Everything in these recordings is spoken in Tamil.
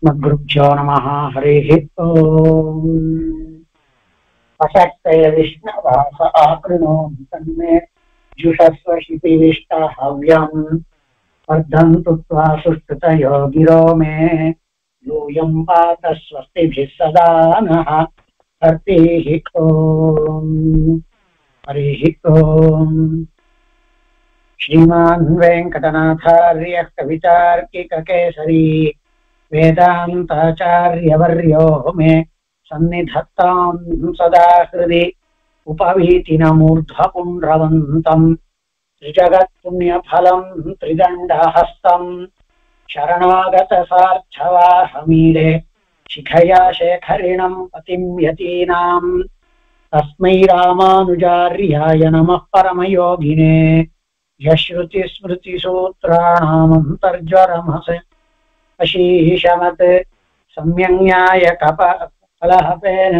अस्मद्गुरुभ्यो नमः। हरिः ओम्। अशक्तय विष्णवास आकृणोमि तन्मे जुषस्व शिपिविष्टा हव्यम् वर्धन्तु त्वा सुष्ठुतयो गिरो मे यूयं पात स्वस्तिभिः सदा नः। हरिः ओम्। हरिः ओम्। श्रीमान् वेङ्कटनाथार्यः कवितार्किककेसरी वेदान्ताचार्यवर्यो मे सन्निधत्तां सदा हृदि उपवीतिनमूर्ध्वपुण्ड्रवन्तं त्रिजगत्पुण्यफलं त्रिदण्डहस्तं शरणागतसार्थवाहमीडे शिखया शेखरिणं पतिं यतीनां तस्मै रामानुजार्याय नमः परमयोगिने यश्रुतिस्मृतिसूत्राणामन्तर्ज्वरमसे अशीशमत् सम्यङ्न्याय कपलहपेन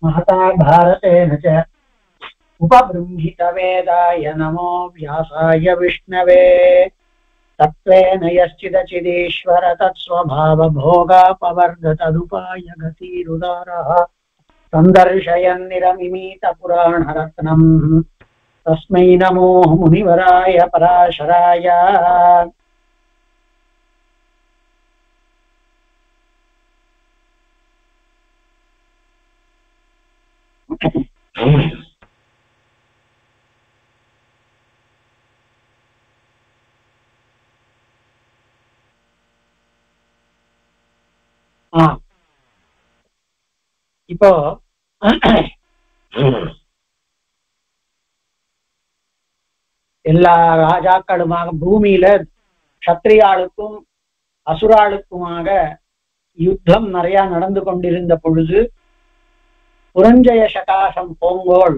महता भारतेन च उपबृंहितवेदाय नमो व्यासाय विष्णवे तत्त्वेन यश्चिदचिदीश्वर तत्स्वभावभोगापवर्ग तदुपाय गतिरुदारः सन्दर्शयन्निरमिमीतपुराणरत्नम् तस्मै नमो मुनिवराय पराशराय। இப்போ எல்லா ராஜாக்களுமாக பூமியில சத்திரியாளுக்கும் அசுராளுக்குமாக யுத்தம் நிறைய நடந்து கொண்டிருந்த பொழுது புரஞ்சய சகாசம் போங்கோள்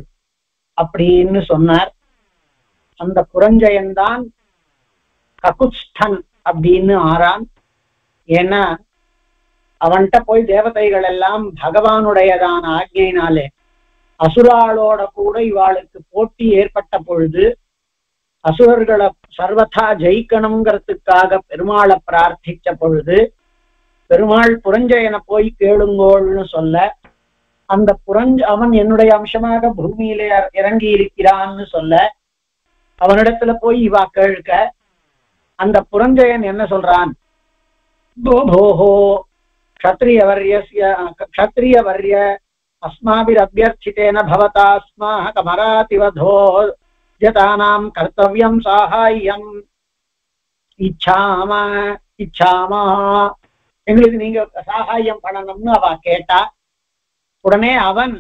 அப்படின்னு சொன்னார். அந்த புரஞ்சயன்தான் ககுஸ்தன் அப்படின்னு ஆறான். ஏன்னா அவன்கிட்ட போய் தேவதைகள் எல்லாம் பகவானுடையதான ஆக்ஞையினாலே அசுராளோட கூட இவாளுக்கு போட்டி ஏற்பட்ட பொழுது அசுரர்களை சர்வதா ஜெயிக்கணுங்கிறதுக்காக பெருமாளை பிரார்த்திச்ச பொழுது பெருமாள் புரஞ்சயனை போய் கேளுங்கோள்னு சொல்ல அந்த அவன் என்னுடைய அம்சமாக பூமியிலே இறங்கி இருக்கிறான்னு சொல்ல அவனிடத்துல போய் இவா கேட்க அந்த புரஞ்சயன் என்ன சொல்றான்? போஹோ க்ஷத்ரியவர்ய அஸ்மாபிரபியர்ச்சிதேன பவதா அஸ்மாஹ கமராதிவதோ ஜதானாம் கர்த்தவ்யம் சாஹாயம் இச்சாமா எங்களுக்கு நீங்க சாகாயம் பண்ணணும்னு அவ கேட்டா உடனே அவன்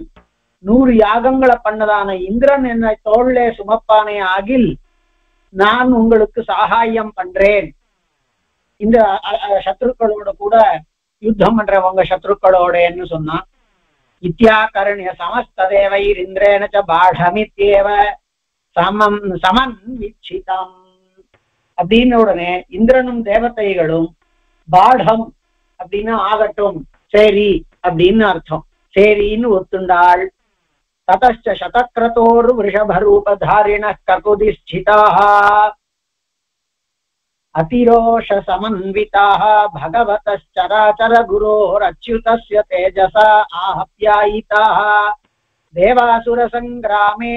100 யாகங்களை பண்ணதான இந்திரன் என்னை தோள்லே சுமப்பானே ஆகில் நான் உங்களுக்கு சாகாயம் பண்றேன். இந்த சத்ருக்களோட கூட யுத்தம் பண்றவங்க சத்ருக்களோடன்னு சொன்னான். இத்தியாகரண்ய சமஸ்ததேவைர் இந்திரேன ச பாடமித்யேவ சமன் விச்சிதம் அப்படின்னு உடனே இந்திரனும் தேவதைகளும் பாடம் அப்படின்னு ஆகட்டும் சரி அப்படின்னு அர்த்தம், சரின்னு ஒத்துண்டாள். ததச்ச சதக்ரதோர் விருஷபரூபதாரிண ககுதிஸ்சிதாः அதிரோஷ சமன்விதாः பகவதச்சராச்சர குரோரச்யுதஸ்ய தேஜசா ஆஹப்யாயிதாः தேவாசுர சங்கிராமே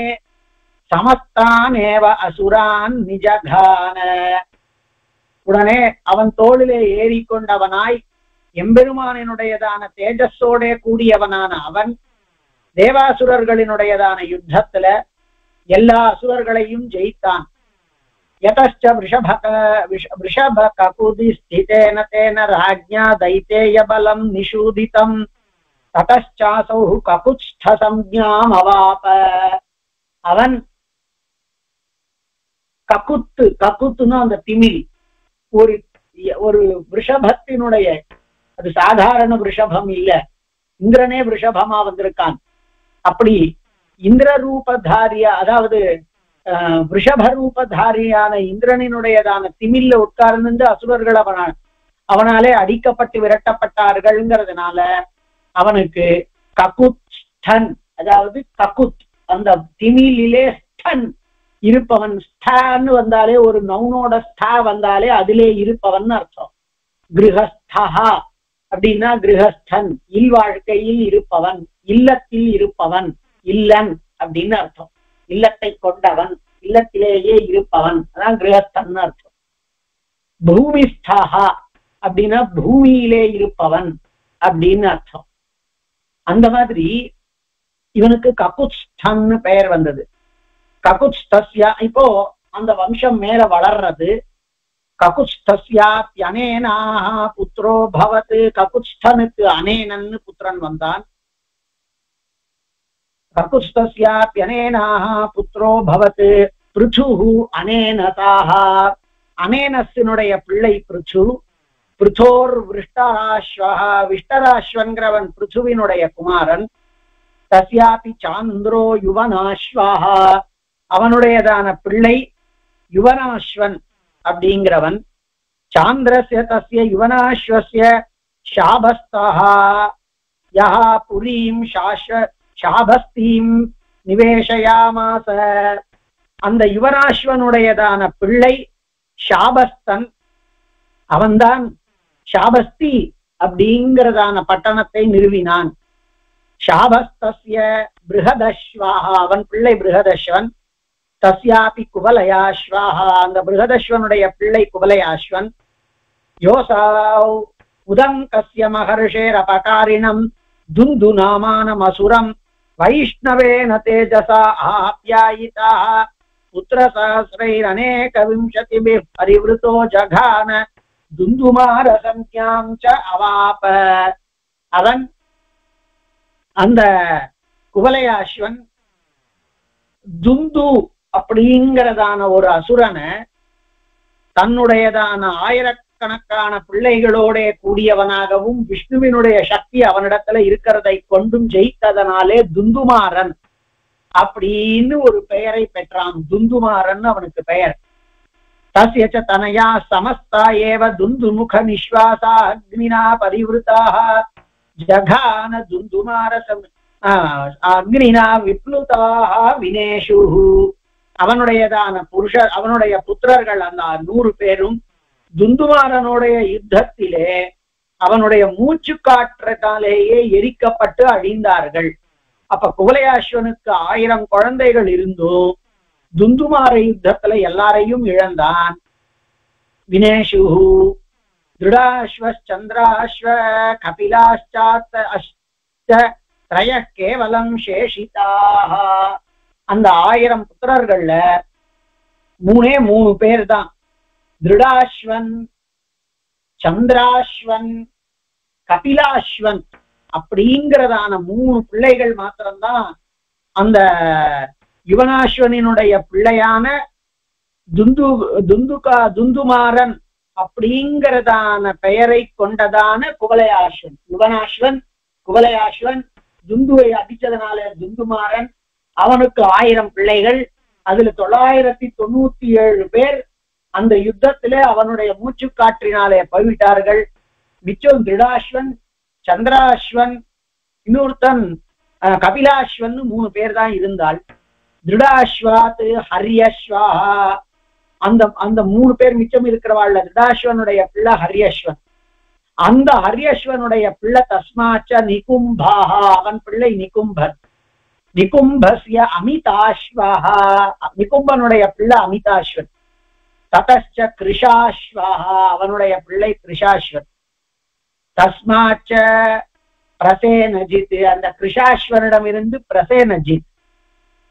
சமஸ்தானேவ அசுரான் நிஜகான. உடனே அவன் தோளிலே ஏறிக்கொண்டவனாய் எம்பெருமானினுடையதான தேஜஸோட கூடியவனான அவன் தேவாசுரர்களினுடையதான யுத்தத்துல எல்லா அசுரர்களையும் ஜெயித்தான். யதச்ச விஷப ககுதி ஸ்திதேன தேன ராஜ்ஞா தைத்தேய பலம் நிஷூதிதம் ததச்சாசௌ ககுத்ஸ்த சம்ஞாம் அவாப. அவன் கக்குத்துன்னு அந்த திமில் ஒரு விஷபத்தினுடைய, அது சாதாரண விஷபம் இல்ல, இந்திரனே விஷபமா வந்திருக்கான். அப்படி இந்திர ரூபதாரிய அதாவது விஷபரூபதாரியான இந்திரனினுடையதான திமில்ல உட்கார்ந்து அசுரர்கள் அவனாலே அடிக்கப்பட்டு விரட்டப்பட்டார்கள்ங்கிறதுனால அவனுக்கு ககுத்ஸ்தன் அதாவது ககுத் அந்த திமிலிலே ஸ்தன் இருப்பவன், ஸ்தான்னு வந்தாலே ஒரு நவுனோட ஸ்தா வந்தாலே அதிலே இருப்பவன் அர்த்தம். கிரகஸ்தா அப்படின்னா கிரகஸ்தன், இல்வாழ்க்கையில் இருப்பவன், இல்லத்தில் இருப்பவன், இல்லன் அப்படின்னு அர்த்தம். இல்லத்தை கொண்டவன், இல்லத்திலேயே இருப்பவன், அதான் கிரகஸ்தன் அர்த்தம். பூமிஸ்தா அப்படின்னா பூமியிலே இருப்பவன் அப்படின்னு அர்த்தம். அந்த மாதிரி இவனுக்கு ககுத்ஸ்தன்னு பெயர் வந்தது. ககுத்ஸ்தஸ்யா, இப்போ அந்த வம்சம் மேல வளர்றது. ககுத்ஸ்தஸ்யாப்யனேனாஹ புத்ரோ பவத், ககுத்ஸ்தனுக்கு அனேனன்னு புத்திரன் வந்தான். ககுத்ஸ்தஸ்யாப்யனேனாஹ புத்ரோ பவத் பிருச்சுஹு அனேனதாஹ, அனேனஸ்னுடைய பிள்ளை பிருச்சு. பிருச்சோர் விஷ்டராஸ்வஹ, விஷ்டராஸ்வன்கிறவன் பிருச்சுவினுடைய குமாரன். தஸ்யாபி சாந்திரோ யுவனாஸ்வஹ, அவனுடையதான பிள்ளை யுவனாஸ்வன் அப்படிங்கிறவன். சாந்திரஸ்ய தஸ்ய யுவனாஸ்வஸ்ய ஷாபஸ்தஹ யஹ புரீம் ஷாபஸ்தீம் நிவேஷயாமாஸ, அந்த யுவனாஸ்வனுடையதான பிள்ளை ஷாபஸ்தன், அவன்தான் ஷாபஸ்தி அப்படிங்கிறதான பட்டணத்தை நிறுவினான். ஷாபஸ்தஸ்ய பிருஹதஸ்வஹ, அவன் பிள்ளை பிருஹதஸ்வன். தஸ்யாபி குவலயாஸ்வஹ, அந்த பிருஹதஸ்வனுடைய பிள்ளை குவலயாஸ்வன். யோசாவ் உதங்கஸ்ய மகர்ஷேர் அபகாரிணம் துந்துநாமானம் அசுரம் வைஷ்ணவேன தேஜசா ஆப்யாயிதா புத்திரசஹஸ்ரைரநேக விம்சதிபிர் பரிவ்ருதோ ஜகான துந்துமார சம்ஞாம் ச அவாப. அவன் அந்த குவலயாஸ்வன் துந்து அப்படிங்கிறதான ஒரு அசுரனை தன்னுடையதான ஆயிரக்கணக்கான பிள்ளைகளோட கூடியவனாகவும் விஷ்ணுவினுடைய சக்தி அவனிடத்துல இருக்கிறதை கொண்டும் ஜெயித்ததனாலே துந்துமாரன் அப்படின்னு ஒரு பெயரை பெற்றான். துந்துமாரன் அவனுக்கு பெயர். தஸ்ய ச தனயா சமஸ்தா ஏவ துந்துமுக நிஸ்வாசா அக்னினா பரிவிருதாக ஜகான துந்துமார அக்னினா விப்ளுதாக வினேஷு. அவனுடையதான அவனுடைய புத்திரர்கள் அந்த 100 பேரும் துந்துமாரனுடைய யுத்தத்திலே அவனுடைய மூச்சு காற்றத்தாலேயே எரிக்கப்பட்டு அழிந்தார்கள். அப்ப குவலயாஸ்வனுக்கு 1000 குழந்தைகள் இருந்தும் துந்துமார யுத்தத்துல எல்லாரையும் இழந்தான். வினேஷு திருடாஸ்வ சந்திராஸ்வ கபிலாஷ்சாத்த அஷ்ட த்ரய கேவலம் சேஷிதாக. அந்த 1000 புத்திரர்கள்ல 3 பேர் தான். திருடாஸ்வன், சந்திராஸ்வன், கபிலாஸ்வன் அப்படிங்கிறதான 3 பிள்ளைகள் மாத்திரம்தான் அந்த யுவனாஸ்வனினுடைய பிள்ளையான துந்துமாரன் அப்படிங்கிறதான பெயரை கொண்டதான குவலயாஸ்வன். யுவனாஸ்வன், குவலயாஸ்வன், துந்துவை அடிச்சதுனால துந்துமாரன். அவனுக்கு 1000 பிள்ளைகள். அதுல 997 பேர் அந்த யுத்தத்திலே அவனுடைய மூச்சு காற்றினாலே போய்விட்டார்கள். மிச்சம் திருடாஸ்வன், சந்திராஸ்வன், இன்னொருத்தன் கபிலாஸ்வன் 3 பேர் தான் இருந்தாள். திருடாஸ்வாத் ஹரியஸ்வாஹா, அந்த 3 பேர் மிச்சம் இருக்கிறவாள். திருடாஸ்வனுடைய பிள்ளை ஹரியஸ்வன். அந்த ஹரியஸ்வனுடைய பிள்ளை தஸ்மாச்ச நிகும்பாஹா, அவன் பிள்ளை நிகும்பன். நிகும்பஸ்ய அமிதாஸ்வாஹா, நிகும்பனுடைய பிள்ளை அமிதாஸ்வன். ததச்ச கிருஷாஸ்வாஹா, அவனுடைய பிள்ளை கிருஷாஸ்வன். தஸ்மாச்ச பிரசேனஜித், அந்த கிருஷாஸ்வனிடம் இருந்து பிரசேனஜித்.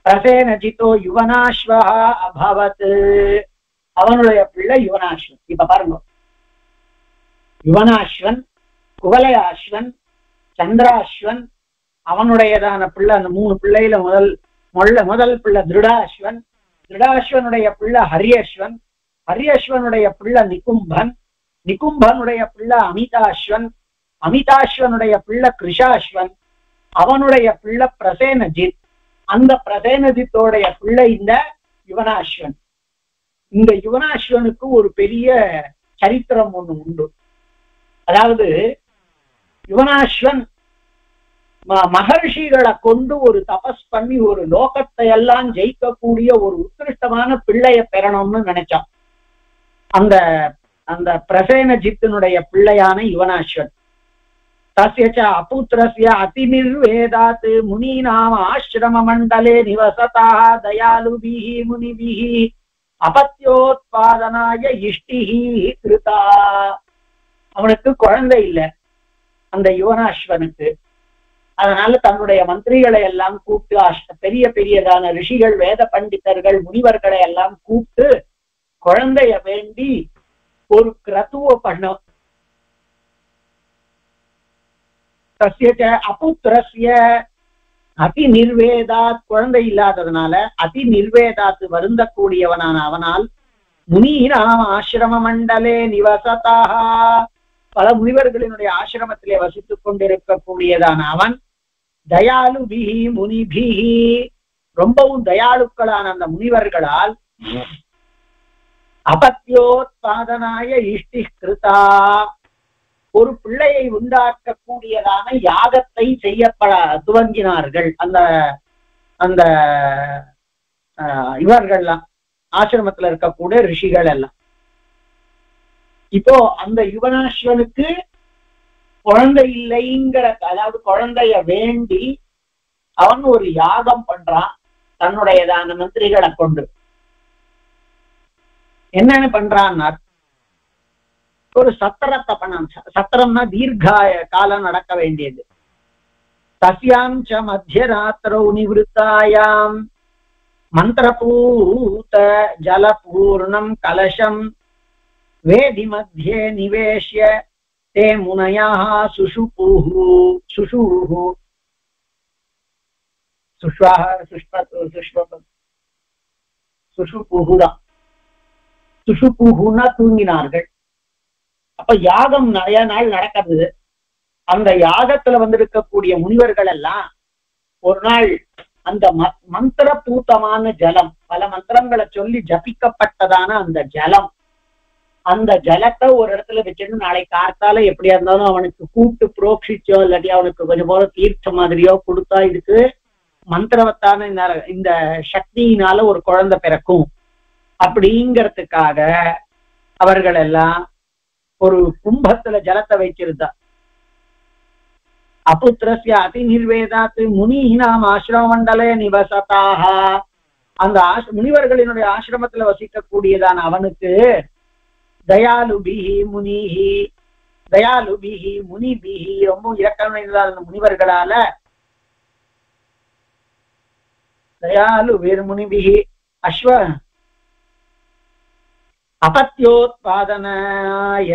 பிரசேனஜித்தோ யுவனாஸ்வஹா அபவத், அவனுடைய பிள்ளை யுவனாஸ்வன். இப்ப பாருங்க, யுவனாஸ்வன், குவலயாஸ்வன், சந்திராஸ்வன், அவனுடையதான பிள்ளை அந்த 3 பிள்ளையில முதல் பிள்ளை திருடாஸ்வன். திருடாஸ்வனுடைய பிள்ளை ஹரியஸ்வன். ஹரியஸ்வனுடைய பிள்ளை நிகும்பன். நிகும்பனுடைய பிள்ளை அமிதாஸ்வன். அமிதாஸ்வனுடைய பிள்ளை கிருஷாஸ்வன். அவனுடைய பிள்ளை பிரசேனஜித். அந்த பிரசேனஜித்தோடைய பிள்ளை இந்த யுவனாஸ்வன். இந்த யுவனாஸ்வனுக்கு ஒரு பெரிய சரித்திரம் ஒண்ணு உண்டு. அதாவது யுவனாஸ்வன் மகர்ஷிகளை கொண்டு ஒரு தபஸ் பண்ணி ஒரு லோகத்தை எல்லாம் ஜெயிக்கக்கூடிய ஒரு உத்கிருஷ்டமான பிள்ளைய பெறணும்னு நினைச்சான். அந்த பிரசேனஜித்தினுடைய பிள்ளையான யுவனாஸ்வன். तस्य च अपुत्रस्य अतिनिर्वेदात् मुनीनाम आश्रम मंडले निवसताः दयालुभिः मुनिभिः अपत्योत्पादनाय इष्टिः कृता. அவனுக்கு குழந்தை இல்லை அந்த யுவனாஸ்வனுக்கு. அதனால தன்னுடைய மந்திரிகளை எல்லாம் கூப்பிட்டு பெரிய பெரியதான ரிஷிகள் வேத பண்டிதர்கள் முனிவர்களை எல்லாம் கூப்பிட்டு குழந்தைய வேண்டி ஒரு கிரத்துவ பண்ணோம். தஸ்ய அபுத்திரஸ்ய அதி நிர்வேதாத் குழந்தை இல்லாததுனால அதி நிர்வேதாத்து வருந்தக்கூடியவனான அவனால் முனீனாம் ஆசிரம மண்டலே நிவசதாக பல முனிவர்களினுடைய ஆசிரமத்திலே வசித்துக் கொண்டிருக்கக்கூடியதான அவன் தயாலுபிஹி முனிபிஹி ரொம்பவும் தயாளுக்களான அந்த முனிவர்களால் அபத்யோத்பாதனாய இஷ்டி கிருதா ஒரு பிள்ளையை உண்டாக்கக்கூடியதான யாகத்தை செய்யப்பட துவங்கினார்கள். அந்த அந்த இவர்கள்லாம் ஆசிரமத்துல இருக்கக்கூடிய ரிஷிகள் எல்லாம். இப்போ அந்த யுவனாஸ்வனுக்கு குழந்தை இல்லைங்கிற, அதாவது குழந்தைய வேண்டி அவன் ஒரு யாகம் பண்றான் தன்னுடையதான மந்திரிகளை கொண்டு. என்னன்னு பண்றான்னா ஒரு சத்திரத்தை பண்ணான். சத்திரம்னா தீர்காய காலம் நடக்க வேண்டியது. தஸ்யாம் ச மத்தியராத்திரௌ நிவிருத்தாயாம் மந்திரபூத ஜலபூர்ணம் கலசம் வேதி மத்தியே நிவேஷ்ய தே முனயாः சுஷுபுஹு சுஷுஹு சுஷ்வாஹ சுஷுபுஹுரா சுஷுபுஹுனா தூங்கினார்கள். அப்ப யாகம் நிறைய நாள் நடக்கிறது. அந்த யாகத்துல வந்திருக்கக்கூடிய முனிவர்கள் எல்லாம் ஒரு நாள் அந்த மந்திர பூத்தமான ஜலம், பல மந்திரங்களை சொல்லி ஜபிக்கப்பட்டதான அந்த ஜலம், அந்த ஜலத்தை ஒரு இடத்துல வச்சுட்டு நாளை காத்தால எப்படியா இருந்தாலும் அவனுக்கு கூப்பிட்டு புரோக்ஷிச்சோ இல்லாட்டி அவனுக்கு கொஞ்சம் போல தீர்த்த மாதிரியோ கொடுத்தா இதுக்கு மந்திரவத்தான இந்த சக்தியினால ஒரு குழந்தை பிறக்கும் அப்படிங்கிறதுக்காக அவர்கள் எல்லாம் ஒரு கும்பத்துல ஜலத்தை வச்சிருந்தா. அபுத்திரஸ்ய அதி நிர்வேதாத்து முனிஹினாம் ஆசிரம மண்டலே நிவசதாக அந்த முனிவர்களினுடைய ஆசிரமத்துல வசிக்கக்கூடியதான அவனுக்கு தயாலுபிஹி முனிஹி தயாலுபிஹி முனிபிஹி ரொம்ப இரக்கமான முனிவர்களால தயாலுபிர் முனிபிஹி அஸ்வ அபத்யோத்பாதனாய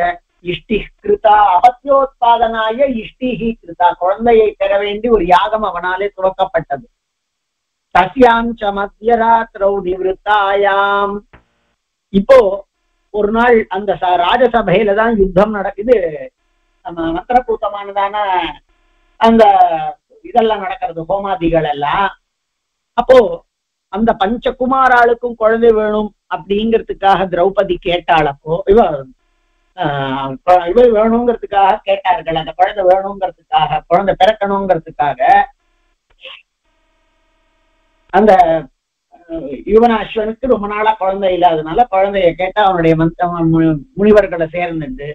இஷ்டி கிருதா அபத்யோத்பாதனாய இஷ்டிஹி கிருதா குழந்தையை பெற வேண்டி ஒரு யாகம் அவனாலே துவக்கப்பட்டது. தஸ்யாம் ச மத்தியராத்திரௌ நிவிருத்தாயாம் இப்போ ஒரு நாள் அந்த ராஜசபையில தான் யுத்தம் நடக்குது. நம்ம மந்திரபூத்தமானதான அந்த இதெல்லாம் நடக்கிறது, ஹோமாதிகள் எல்லாம். அப்போ அந்த பஞ்சகுமாராளுக்கும் குழந்தை வேணும் அப்படிங்கிறதுக்காக திரௌபதி கேட்டாளப்போ இவ வேணுங்கிறதுக்காக கேட்டார்கள். அந்த குழந்தை வேணுங்கிறதுக்காக, குழந்தை பிறக்கணுங்கிறதுக்காக அந்த யுவனாஸ்வனுக்கு ரொம்ப நாளா குழந்தை இல்லாதனால குழந்தைய கேட்டா அவனுடைய முனிவர்களை சேர்ந்துட்டு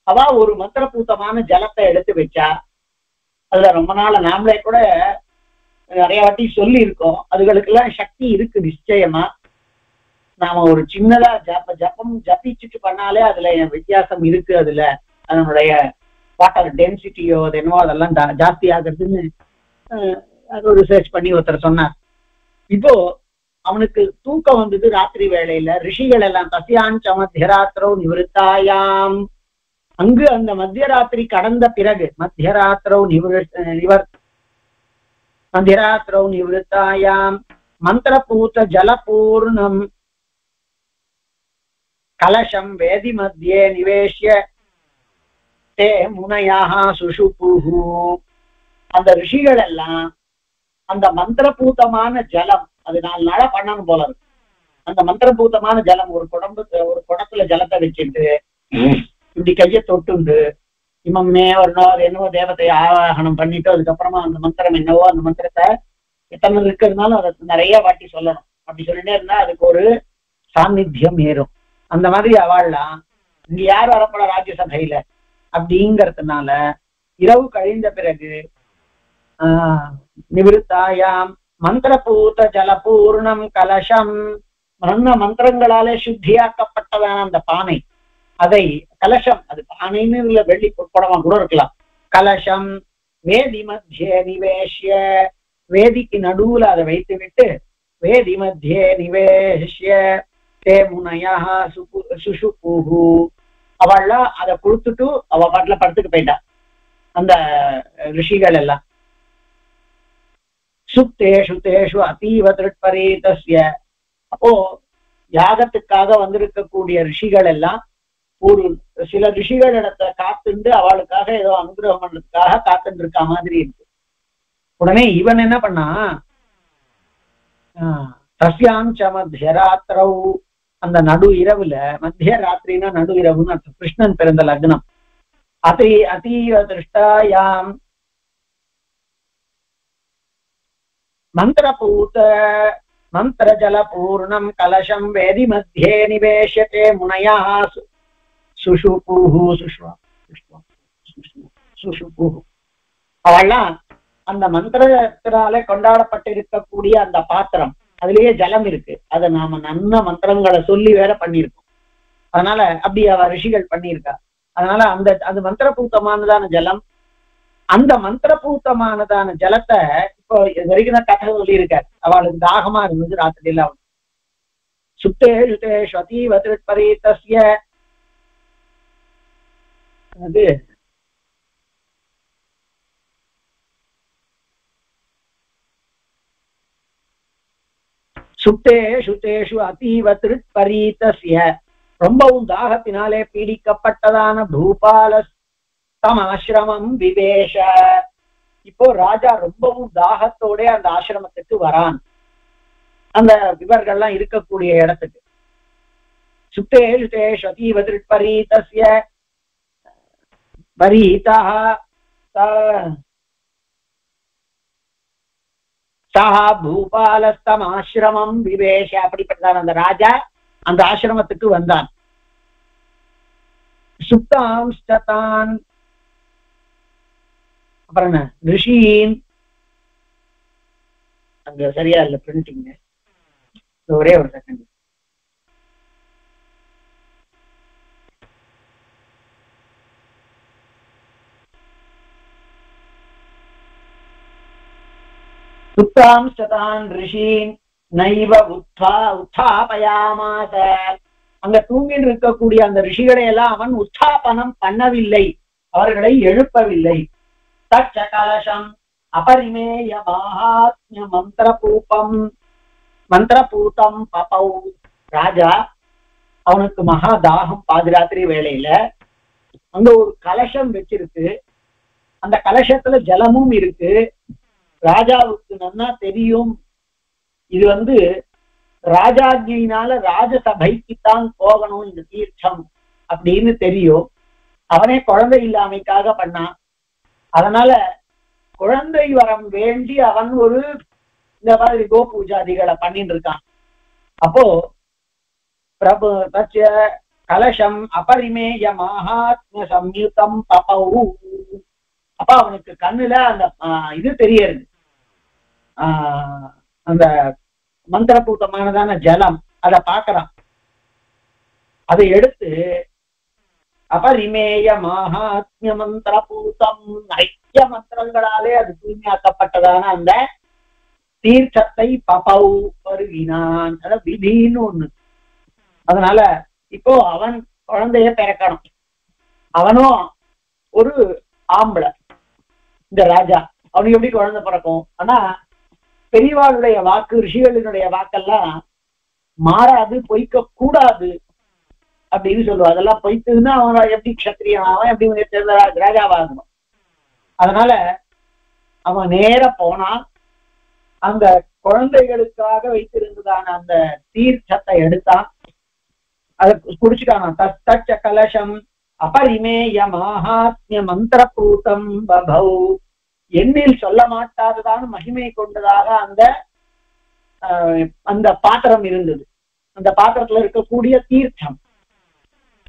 அவ ஒரு மந்திரபூத்தமான ஜலத்தை எடுத்து வச்சா. அதுல ரொம்ப நாள நாமளே கூட நிறைய வாட்டி சொல்லி இருக்கோம். அதுகளுக்கு எல்லாம் சக்தி இருக்கு நிச்சயமா. நாம ஒரு சின்னதா ஜப்பம் ஜப்பிச்சுட்டு பண்ணாலே அதுல வித்தியாசம் இருக்கு. அதுல அதனுடைய வாட்டர் டென்சிட்டியோ அது என்னவோ அதெல்லாம் ஜாஸ்தி ஆகுறதுன்னு அது ஒரு ரிசர்ச் பண்ணி ஒருத்தர் சொன்னார். இப்போ அவனுக்கு தூக்கம் வந்தது ராத்திரி வேளையில. ரிஷிகள் எல்லாம் தஸ்யாஞ்ச மத்தியராத்திரோ நிவிருத்தாயாம் அங்கு அந்த மத்தியராத்திரி கடந்த பிறகு மத்தியராத்திரோ மத்தியராத்திரோ நிவிருத்தாயாம் மந்திரபூத ஜலபூர்ணம் கலசம் வேதி மத்தியே நிவேஷ்ய தே முனையாக சுஷுபுஹு அந்த ரிஷிகள் எல்லாம் அந்த மந்திரபூதமான ஜலம், அது 4 நாளா பண்ணணும் போல இருக்கு. அந்த மந்திரபூதமான ஜலம் ஒரு குடத்துல ஜலத்தை வச்சுட்டு இப்படி கையை தொட்டுண்டு இமம்னே வரணும், அது என்னவோ தேவத்தை ஆவாகனம் பண்ணிட்டு அதுக்கப்புறமா அந்த மந்திரம் என்னவோ அந்த மந்திரத்தை எத்தனை இருக்கிறதுனாலும் அதை நிறைய வாட்டி சொல்லணும். அப்படி சொல்லிட்டே இருந்தா அதுக்கு ஒரு சாநித்தியம் ஏறும். அந்த மாதிரி அவள்லாம் இங்க யார் வரப்பட ராஜ்யசபையில அப்படிங்கிறதுனால இரவு கழிந்த பிறகு நிவிருத்தாயாம் மந்திரபூத ஜலபூர்ணம் கலசம், மந்திரங்களாலே சுத்தியாக்கப்பட்டதான அந்த பானை, அதை கலசம், அது பானைன்னு இல்ல, வெள்ளி புடவம் கூட இருக்கலாம், கலசம் வேதி மத்தியே நிவேஷ்ய, வேதிக்கு நடுவுல அதை வைத்து விட்டு வேதி மத்தியே நிவேஷ்ய தே முனையா சுஷுபூஹு, அவள்லாம் அதை கொடுத்துட்டு அவ பாட்டுல படுத்துட்டு போயிட்டா அந்த ரிஷிகள் எல்லாம். சுத்தேஷு தேஷு அதீவ திருட்பரீதஸ்ய, அப்போ யாகத்துக்காக வந்திருக்கக்கூடிய ரிஷிகள் எல்லாம் ஒரு சில ரிஷிகள் இடத்துல காத்துண்டு அவளுக்காக ஏதோ அனுகிரகம் பண்றதுக்காக காத்துட்டு இருக்க மாதிரி இருக்கு. உடனே இவன் என்ன பண்ணா, தஸ்யாஞ்ச மத்தியராத்திரவு, அந்த நடு இரவுல, மத்திய ராத்திரினா நடு இரவுன்னு அர்த்தம், கிருஷ்ணன் பிறந்த லக்னம், அதீவ திருஷ்டாயாம் மந்திரபூத மந்திர ஜல பூர்ணம் கலசம் வேதி மத்தியே நிவேஷத்தே முனையா சுஷுபூஹு சுஷுபூஹு. அவள்லாம் அந்த மந்திரத்தினாலே கொண்டாடப்பட்டிருக்கக்கூடிய அந்த பாத்திரம், அதுலயே ஜலம் இருக்கு, அதை நாம நல்ல மந்திரங்களை சொல்லி வேற பண்ணியிருக்கோம், அதனால அப்படி அவ ரிஷிகள் பண்ணியிருக்கா. அதனால அந்த மந்திரபூத்தமானதான ஜலம், அந்த மந்திரபூத்தமானதான ஜலத்தை இப்போ வரைக்கும் கதை சொல்லி இருக்காரு. அவளுக்கு தாகமா இருந்தது ராத்திரியில, அவள் சுத்தேஷு அதீவ திருட்பரீதஸ்ய, அது சுத்தேஷு அதீவ திருட்பரீதஸ்ய, ரொம்பவும் தாகத்தினாலே பீடிக்கப்பட்டதான பூபால தம் ஆசிரமம் விவேஷ, இப்போ ராஜா ரொம்பவும் தாகத்தோட அந்த ஆசிரமத்துக்கு வரான், அந்த இவர்கள்லாம் இருக்கக்கூடிய இடத்துக்கு. சுத்தேஷு அதீவ திருட்பரீதஸ்ய பரீதா சஹா பூபாலஸ்தம் ஆசிரமம் விவேஷ, அப்படிப்பட்டதான் அந்த ராஜா அந்த ஆசிரமத்துக்கு வந்தான். சுப்தாம்ஸ்தான், அப்புறம் என்ன ரிஷியின், அங்க சரியா இல்ல பிரிண்டிங், ஒரே ஒரு செகண்ட். சுப்தாம்ஸ்தான் ரிஷின் நைவ உத்தாபயாமாச, அங்க தூங்கிட்டு இருக்கக்கூடிய அந்த ரிஷிகளை எல்லாம் அவன் உத்தாபனம் பண்ணவில்லை, அவர்களை எழுப்பவில்லை. தச்ச கலசம் அபரிமேய மகாத்மிய மந்திரபூதம் பபௌ, ராஜா அவனுக்கு மகா தாகம், பாதிராத்திரி வேளையில அங்க ஒரு கலசம் வச்சிருக்கு, அந்த கலசத்துல ஜலமும் இருக்கு. ராஜாவுக்கு நல்லா தெரியும் இது ராஜாஜியினால ராஜசபைக்குத்தான் போகணும் இந்த தீர்த்தம் அப்படின்னு தெரியும். அவனே குழந்தை இல்லாமைக்காக பண்ணான், அதனால குழந்தை வரம் வேண்டி அவன் ஒரு இந்த மாதிரி கோ பூஜாதிகளை பண்ணிட்டு இருக்கான். அப்போ பிரபு தச்ச கலசம் அபரிமேய மகாத்மிய சம்யுதம் பபௌ, அப்ப அவனுக்கு கண்ணுல அந்த இது தெரியறது, அந்த மந்திரபூதமானதான ஜலம், அதை பாக்குறான். அதை எடுத்து அபரிமேய மகாத்மிய மந்திரபூதம், நிறைய மந்திரங்களாலே அது தூய்மையாக்கப்பட்டதான அந்த தீர்த்தத்தை பபௌ பருகினான், அதாவது விதின்னு ஒண்ணு. அதனால இப்போ அவன் குழந்தைய பிறக்கணும், அவனும் ஒரு ஆம்பளை, இந்த ராஜா அவனுக்கு எப்படி குழந்தை பிறக்கும்? ஆனா பெரியவாளுடைய வாக்கு, ரிஷிகளினுடைய வாக்கெல்லாம் மாறாது, பொய்க்க கூடாது அப்படின்னு சொல்லுவா. அதெல்லாம் பொய்த்துன்னா அவனை எப்படி க்ஷத்திரியன் அவன் எப்படி ராஜாவாகணும். அதனால அவன் நேர போனான், அந்த குழந்தைகளுக்காக வைத்திருந்ததான அந்த தீர்த்தத்தை எடுத்தான், அதை குடிச்சுட்டான். தச்ச கலசம் அபரிமேய மகாத்மிய மந்திரபூதம் பபௌ, எண்ணில் சொல்ல மாட்டாததான மகிமை கொண்டதாக அந்த பாத்திரம் இருந்தது. அந்த பாத்திரத்துல இருக்கக்கூடிய தீர்த்தம்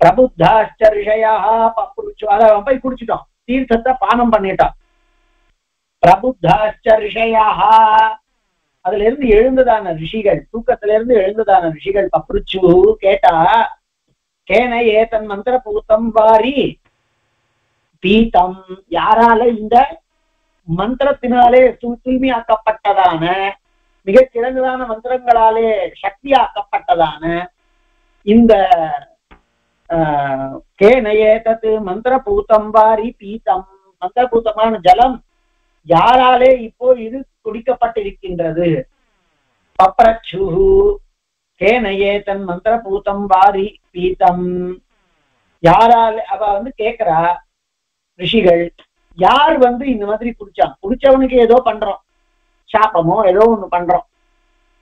பிரபுத்தாச்ச ரிஷயா பப்புருச்சு, அதை போய் குடிச்சிட்டோம். தீர்த்தத்தை பானம் பண்ணிட்டான். பிரபுத்தாச்ச ரிஷயாக, அதுல இருந்து எழுந்ததான ரிஷிகள், தூக்கத்தில இருந்து எழுந்ததான ரிஷிகள் பப்ருச்சு கேட்டா, கேன ஏதன் மந்திர பூத்தம் வாரி பீத்தம், யாரால இந்த மந்திரத்தினாலே தூய்மையாக்கப்பட்டதான மிகச் சிறந்ததான மந்திரங்களாலே சக்தியாக்கப்பட்டதான இந்த கேனயேதத்து மந்திரபூதம் வாரி பீத்தம், மந்திரபூதமான ஜலம் யாராலே இப்போ இது குடிக்கப்பட்டிருக்கின்றது. பப்ரச்சு கேனயேதன் மந்திரபூதம் வாரி பீத்தம், யாராலே, அவ கேக்குறா ரிஷிகள், யார் இந்த மாதிரி குடிச்சான், குடிச்சவனுக்கு ஏதோ பண்றோம், சாப்பமோ ஏதோ ஒண்ணு பண்றோம்,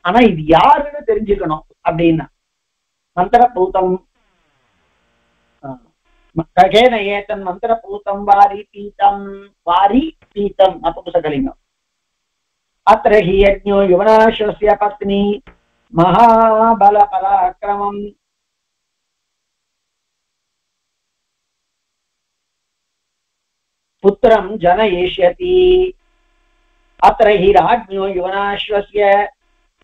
ஆனா இது யாருன்னு தெரிஞ்சுக்கணும் அப்படின்னா மந்திரபூதம் கேன ஏதன் மந்திரபூதம் வாரி பீத்தம், வாரி பீத்தம் அப்புசகலிங்கம். அத்ர ஹி யஜ்ஞோ யுவனாஸ்வஸ்ய பத்னி மகாபல பராக்கிரமம் புத்திரம் ஜனயிஷ்யதி. அத்ர ஹி ராஜ்ஞோ யுவனாஸ்வஸ்ய,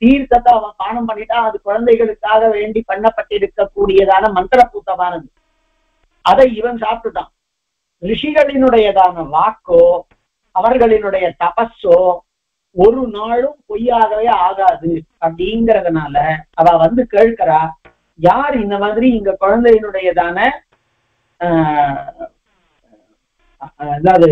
தீர்த்தத்தை அவன் பானம் பண்ணிட்டா, அது குழந்தைகளுக்காக வேண்டி பண்ணப்பட்டிருக்கக்கூடியதான மந்திரபூத்தமானது, அதை இவன் சாப்பிட்டுட்டான். ரிஷிகளினுடையதான வாக்கோ அவர்களினுடைய தபஸோ ஒரு நாளும் பொய்யாகவே ஆகாது அப்படிங்கிறதுனால அவ கேட்கிறா, யார் இந்த மாதிரி இங்க குழந்தையினுடையதான அதாவது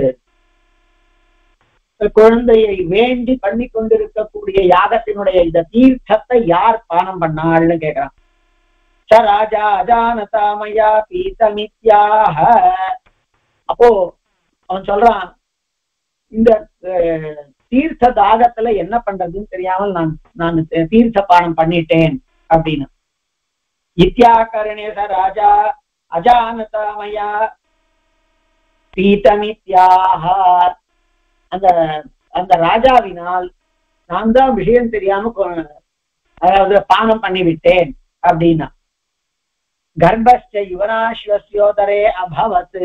குழந்தையை வேண்டி பண்ணி கொண்டிருக்கக்கூடிய யாகத்தினுடைய இந்த தீர்த்தத்தை யார் பானம் பண்ணாள்னு கேட்கிறான். ச ராஜா அஜானதாமயா பீதமித்யாக. அப்போ அவன் சொல்றான், இந்த தீர்த்த தாகத்துல என்ன பண்றதுன்னு தெரியாமல் நான் தீர்த்த பானம் பண்ணிட்டேன் அப்படின்னு. இத்யாகரணே ச ராஜா அஜானதாமயா பீதமித்யாக. அந்த ராஜாவினால் நான் தான் விஷயம் தெரியாம அதாவது பானம் பண்ணிவிட்டேன் அப்படின்னா. கர்ப்பஸ்ட யுவனாஸ்வஸ்யோதரே அபவத்.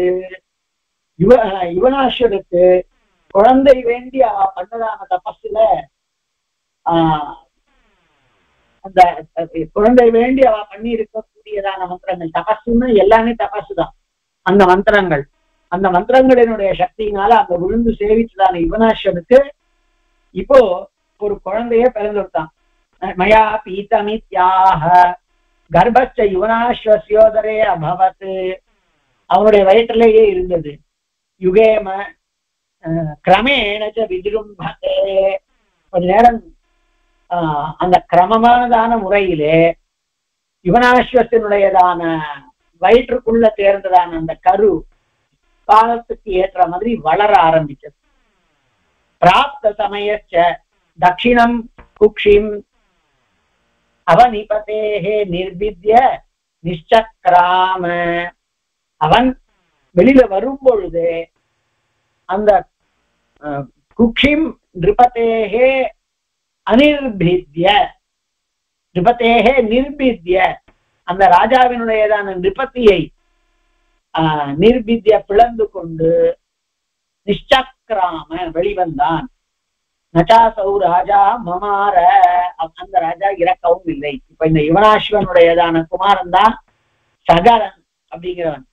யுவனாஸ்வருக்கு குழந்தை வேண்டி அவ பண்ணதான தபஸ்ல அந்த குழந்தை வேண்டி அவ பண்ணி இருக்கக்கூடியதான மந்திரங்கள், தபஸ்ன்னு எல்லாமே தபசு தான். அந்த மந்திரங்களினுடைய சக்தியினால அந்த விழுந்து சேவிச்சதான யுவனாஸ்வருக்கு இப்போ ஒரு குழந்தைய பிறந்துட்டான். மயா பீதமித்யாக கர்ப்பஸ்ட யுவனாஸ்வஸ்யோதரே அபவத். அவனுடைய வயிற்றிலேயே இருந்தது. யுகேம கிரமேணச்ச விஜிரும்பதே. கொஞ்ச நேரம் அந்த கிரமமானதான முறையிலே யுவனாஸ்வத்தினுடையதான வயிற்றுக்குள்ள தேர்ந்ததான அந்த கரு காலத்துக்கு ஏற்ற மாதிரி வளர ஆரம்பிச்சது. பிராப்த சமயச்ச தட்சிணம் குக்ஷிம் அவனிபதேஹே நிர்வித்ய நிச்சக்ராம. அவன் வெளியில வரும் பொழுது அந்த குக்ஷிம் நிருபதேஹே அனிர்பித்ய, நிருபதேஹே நிர்பித்ய, அந்த ராஜாவினுடையதான நிருபத்தியை நிர்பித்ய பிளந்து கொண்டு நிச்சக்ராம வெளிவந்தான். நச்சாசௌ ராஜா மமார, அந்த ராஜா இறக்கவும் இல்லை. இப்ப இந்த யுவனாஸ்வனுடையதான குமாரன் தான் சகரன் அப்படிங்கிறவன்.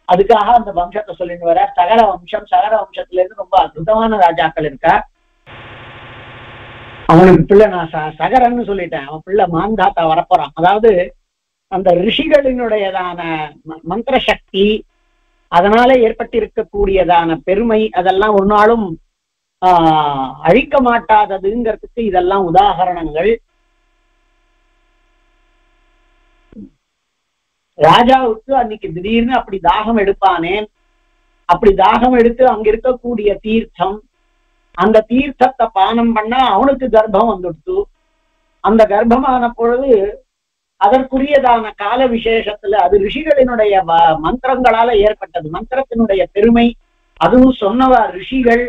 அதுக்காக அந்த வம்சத்தை சொல்லிட்டு வர. சகர வம்சம், சகர வம்சத்துல இருந்து ரொம்ப அற்புதமான ராஜாக்கள் இருக்கா. அவனுக்கு பிள்ளை நான் சகரன்னு சொல்லிட்டேன், அவன் பிள்ளை மாந்தாத்தா வரப்போறான். அதாவது அந்த ரிஷிகளினுடையதான மந்திர சக்தி, அதனால ஏற்பட்டிருக்கக்கூடியதான பெருமை, அதெல்லாம் ஒரு நாளும் அழிக்க மாட்டாததுங்கிறதுக்கு இதெல்லாம் உதாகரணங்கள். ராஜாவுக்கு அன்னைக்கு திடீர்னு அப்படி தாகம் எடுப்பானேன், அப்படி தாகம் எடுத்து அங்க இருக்கக்கூடிய தீர்த்தம், அந்த தீர்த்தத்தை பானம் பண்ணா அவனுக்கு கர்ப்பம் வந்துடுத்து. அந்த கர்ப்பமான பொழுது அதற்குரியதான கால விசேஷத்துல அது ரிஷிகளினுடைய மந்திரங்களால ஏற்பட்டது. மந்திரத்தினுடைய பெருமை, அதுவும் சொன்னவா ரிஷிகள்,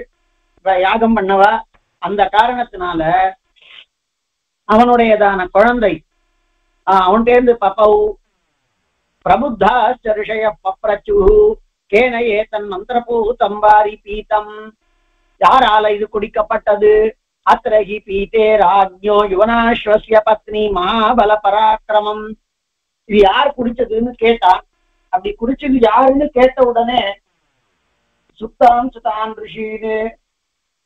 யாகம் பண்ணவா. அந்த காரணத்தினால அவனுடையதான குழந்தை அவன்கிட்ட இருந்து பப்பவு பிரபுத்தா ரிஷய பப்ரச்சு கேன ஏதன் மந்திரபூதம் வாரி பீதம், யாரால இது குடிக்கப்பட்டது? அத்ரஹி பீதே ராஜ்ஞோ யுவனாஸ்வஸ்ய பத்னி மகாபல பராக்கிரமம். இது யார் குடிச்சதுன்னு கேட்டான். அப்படி குடிச்சது யாருன்னு கேட்ட உடனே சுத்தாம் சுதான் ரிஷின்னு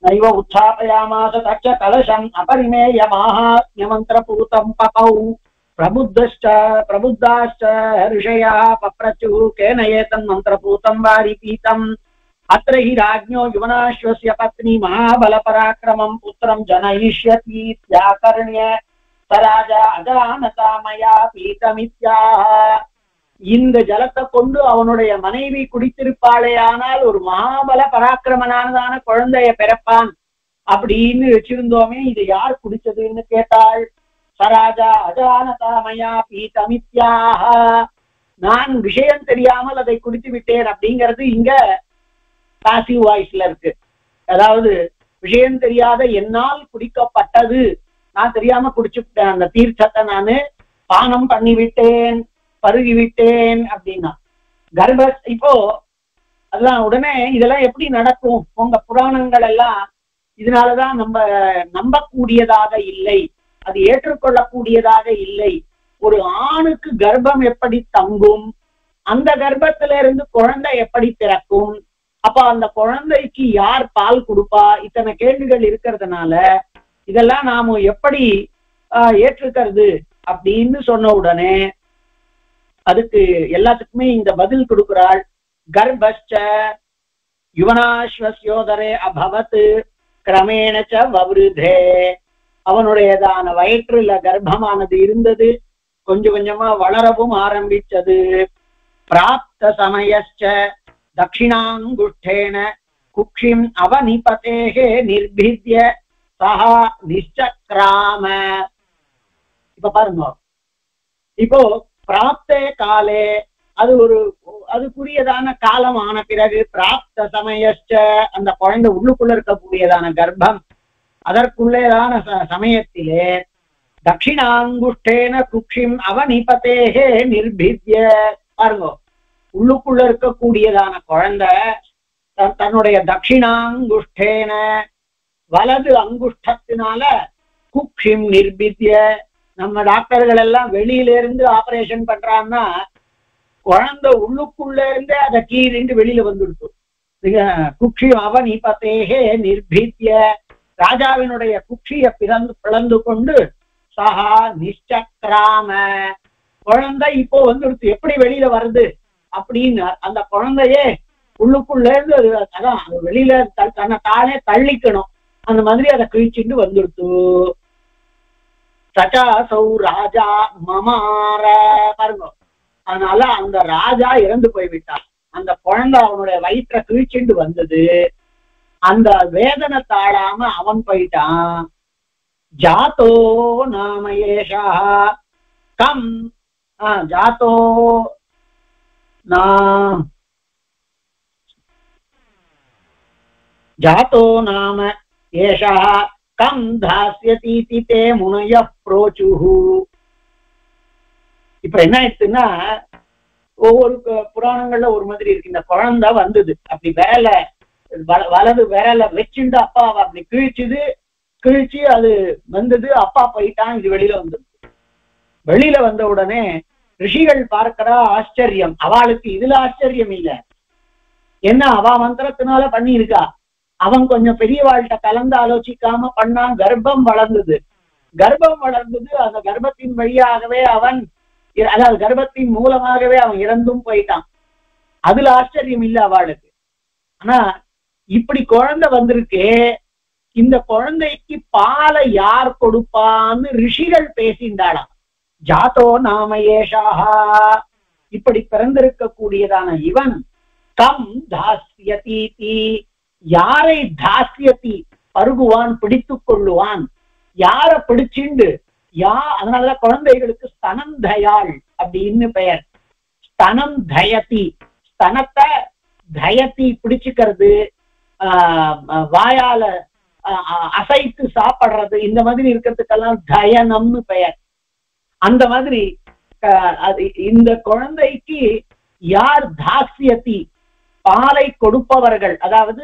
நைவ உத்தாபயாமாச தச்ச கலசம் அபரிமேய மாஹாத்ம்ய மந்திரபூதம் பபௌ பிரபுத்தாச்ச ரிஷயா பப்ரச்சு கேன ஏதன் மந்திரபூதம் வாரி பீதம் அத்ர ஹி ராஜ்ஞோ யுவனாஸ்வஸ்ய பத்னி மகாபல பராக்கிரமம் புத்திரம் ஜனயிஷ்யதி த்யாகர்ண்ய சராஜா அஜானதா மயா பீதமித்யாஹ. இந்த ஜலத்தை கொண்டு அவனுடைய மனைவி குடித்திருப்பாளே ஆனால் ஒரு மகாபல பராக்கிரமனானதான குழந்தைய பிறப்பான் அப்படின்னு வச்சிருந்தோமே, இது யார் குடிச்சதுன்னு கேட்டாள். சராஜா அஜானதா மயா பீதமித்யாஹ, நான் விஷயம் தெரியாமல் அதை குடித்து விட்டேன் அப்படிங்கிறது இங்க பாசிவ் வாய்ஸ்ல இருக்கு. அதாவது விஷயம் தெரியாத என்னால் குடிக்கப்பட்டது, நான் தெரியாம குடிச்சுட்டேன், அந்த தீர்த்தத்தை நானு பானம் பண்ணி விட்டேன், பருகி விட்டேன் அப்படின்னா. இப்போ அதுதான் உடனே இதெல்லாம் எப்படி நடக்கும்? உங்க புராணங்கள் எல்லாம் இதனாலதான் நம்ம நம்பக்கூடியதாக இல்லை, அது ஏற்றுக்கொள்ளக்கூடியதாக இல்லை. ஒரு ஆணுக்கு கர்ப்பம் எப்படி தங்கும், அந்த கர்ப்பத்தில இருந்து குழந்தை எப்படி பிறக்கும், அப்ப அந்த குழந்தைக்கு யார் பால் கொடுப்பா, இத்தனை கேள்விகள் இருக்கிறதுனால இதெல்லாம் நாம எப்படி ஏற்றுக்கிறது அப்படின்னு சொன்ன உடனே அதுக்கு எல்லாத்துக்குமே இந்த பதில் கொடுக்கிறாள். கர்ப்பச்ச யுவனாஸ்வஸ்யோதரே அபவத் கிரமேணச்ச வவ்ருதே, அவனுடையதான வயிற்றுல கர்ப்பமானது இருந்தது, கொஞ்சம் கொஞ்சமா வளரவும் ஆரம்பிச்சது. பிராப்த சமயச்ச தட்சிணாங்குஷ்டேன குக்ஷிம் அவநிபதேஹே நிர்பித்ய சஹா நிச்சக்ராம. இப்ப பாருங்க, இப்போ பிராப்தே காலே, அது அதுக்குரியதான காலம் ஆன பிறகு, பிராப்த சமயச்ச அந்த குழந்தை உள்ளுக்குள்ள இருக்கக்கூடியதான கர்ப்பம், அதற்குள்ளேதான சமயத்திலே தட்சிணாங்குஷ்டேன குக்ஷிம் அவநிபதேஹே நிர்பித்ய, பாருங்க உள்ளுக்குள்ள இருக்கக்கூடியதான குழந்தை தன்னுடைய தட்சிணாங்குஷ்டேன வலது அங்குஷ்டத்தினால குக்ஷிம் நிர்பித்ய, நம்ம டாக்டர்கள் எல்லாம் வெளியில இருந்து ஆபரேஷன் பண்றான்னா குழந்தை உள்ளுக்குள்ள இருந்தே அதை கீறிண்டு வெளியில வந்துடுச்சு. குக்ஷி அவநிபதேஹே நிர்பித்ய, ராஜாவினுடைய குக்ஷியை பிளந்து கொண்டு சஹா நிச்சக்ராம, குழந்தை இப்போ வந்துடுச்சு, எப்படி வெளியில வருது அப்படின்னு அந்த குழந்தையே உள்ளுக்குள்ள இருந்து அதான் வெளியில தன்னை தானே தள்ளிக்கணும், அந்த மாதிரி அதை கிழிச்சுட்டு வந்துடுச்சு. சச்சாசௌ ராஜா மமார, பாருங்க அதனால அந்த ராஜா இறந்து போய்விட்டான், அந்த குழந்தை அவனுடைய வயிற்றை கிழிச்சுண்டு வந்தது, அந்த வேதனை தாழாம அவன் போயிட்டான். ஜாத்தோ நாமயேஷா கம் ஜாத்தோ ஜாத்தோ நாம ஏஷா கம் தாஸ்யதீதி தே முனய ப்ரோச்சுஹு. இப்ப என்ன ஆயிடுச்சுன்னா, ஒவ்வொரு புராணங்கள்ல ஒரு மாதிரி இருக்கு. இந்த குழந்தை வந்தது, அப்படி வலது விரல வச்சுண்டு அப்பாவை அப்படி கிழிச்சு அது வந்தது, அப்பா போயிட்டான், இது வெளியில வந்தது. வெளியில வந்த உடனே ரிஷிகள் பார்க்கிறா ஆச்சரியம், அவளுக்கு இதுல ஆச்சரியம் இல்ல, என்ன அவ மந்திரத்தினால பண்ணி இருக்கா, அவன் கொஞ்சம் பெரியவாழ்கிட்ட கலந்து ஆலோசிக்காம பண்ணான், கர்ப்பம் வளர்ந்தது. அந்த கர்ப்பத்தின் வழியாகவே அவன், அதாவது கர்ப்பத்தின் மூலமாகவே அவன் இறந்தும் போயிட்டான். அதுல ஆச்சரியம் இல்ல அவளுக்கு. ஆனா இப்படி குழந்தை வந்திருக்கே, இந்த குழந்தைக்கு பாலை யார் கொடுப்பான்னு ரிஷிகள் பேசிண்டாளாம். ஜாத்தோ நாமயேஷாஹா, இப்படி பிறந்திருக்க கூடியதான இவன் கம் தாஸ்யதீதி, யாரை தாஸ்யதி பருகுவான், பிடித்துக் கொள்ளுவான், யார பிடிச்சிண்டு அதனாலதான் குழந்தைகளுக்கு ஸ்தனம் தயாள் அப்படின்னு பெயர். ஸ்தனம் தயதி, ஸ்தனத்தை தயதி பிடிச்சுக்கிறது, வாயால அசைத்து சாப்பிடுறது, இந்த மாதிரி இருக்கிறதுக்கெல்லாம் தயனம்னு பெயர். அந்த மாதிரி இந்த குழந்தைக்கு யார் தாஸ்யதி பாலை கொடுப்பவர்கள், அதாவது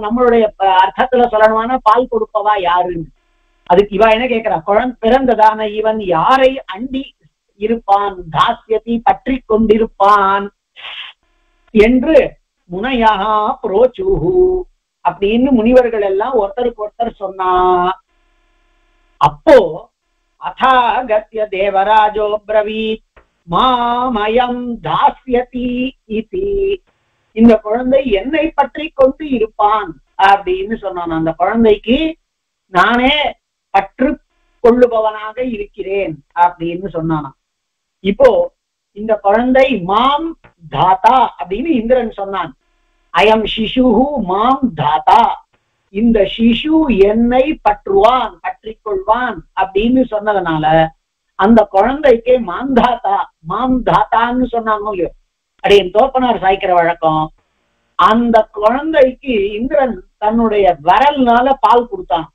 நம்மளுடைய அர்த்தத்துல சொல்லணுமான பால் கொடுப்பவா யாருன்னு. அதுக்கு இவ என்ன கேட்கிறா, பிறந்ததான இவன் யாரை அண்டி இருப்பான், தாஸ்யதி பற்றி கொண்டிருப்பான் என்று முனையா புரோச்சுஹு அப்படின்னு முனிவர்கள் எல்லாம் ஒருத்தருக்கு ஒருத்தர் சொன்னா. அப்போ அதாகத்ய தேவராஜோ பிரவீத் மாமயம் தாஸ்யதி இதி, இந்த குழந்தை என்னை பற்றி கொண்டு இருப்பான் அப்படின்னு சொன்னான். அந்த குழந்தைக்கு நானே பற்று கொள்ளுபவனாக இருக்கிறேன் அப்படின்னு சொன்னானா. இப்போ இந்த குழந்தை மாம் தாத்தா அப்படின்னு இந்திரன் சொன்னான். அயம் சிசுஹு மாம் தாத்தா, இந்த சிசு என்னை பற்றுவான், பற்றி கொள்வான் அப்படின்னு சொன்னதுனால அந்த குழந்தைக்கு மாந்தாத்தா மாம் தாத்தான்னு சொன்னாங்க இல்லையோ, அப்படின்னு தோப்பனார் சாய்க்கிற வழக்கம். அந்த குழந்தைக்கு இந்திரன் தன்னுடைய வரல்னால பால் கொடுத்தான்,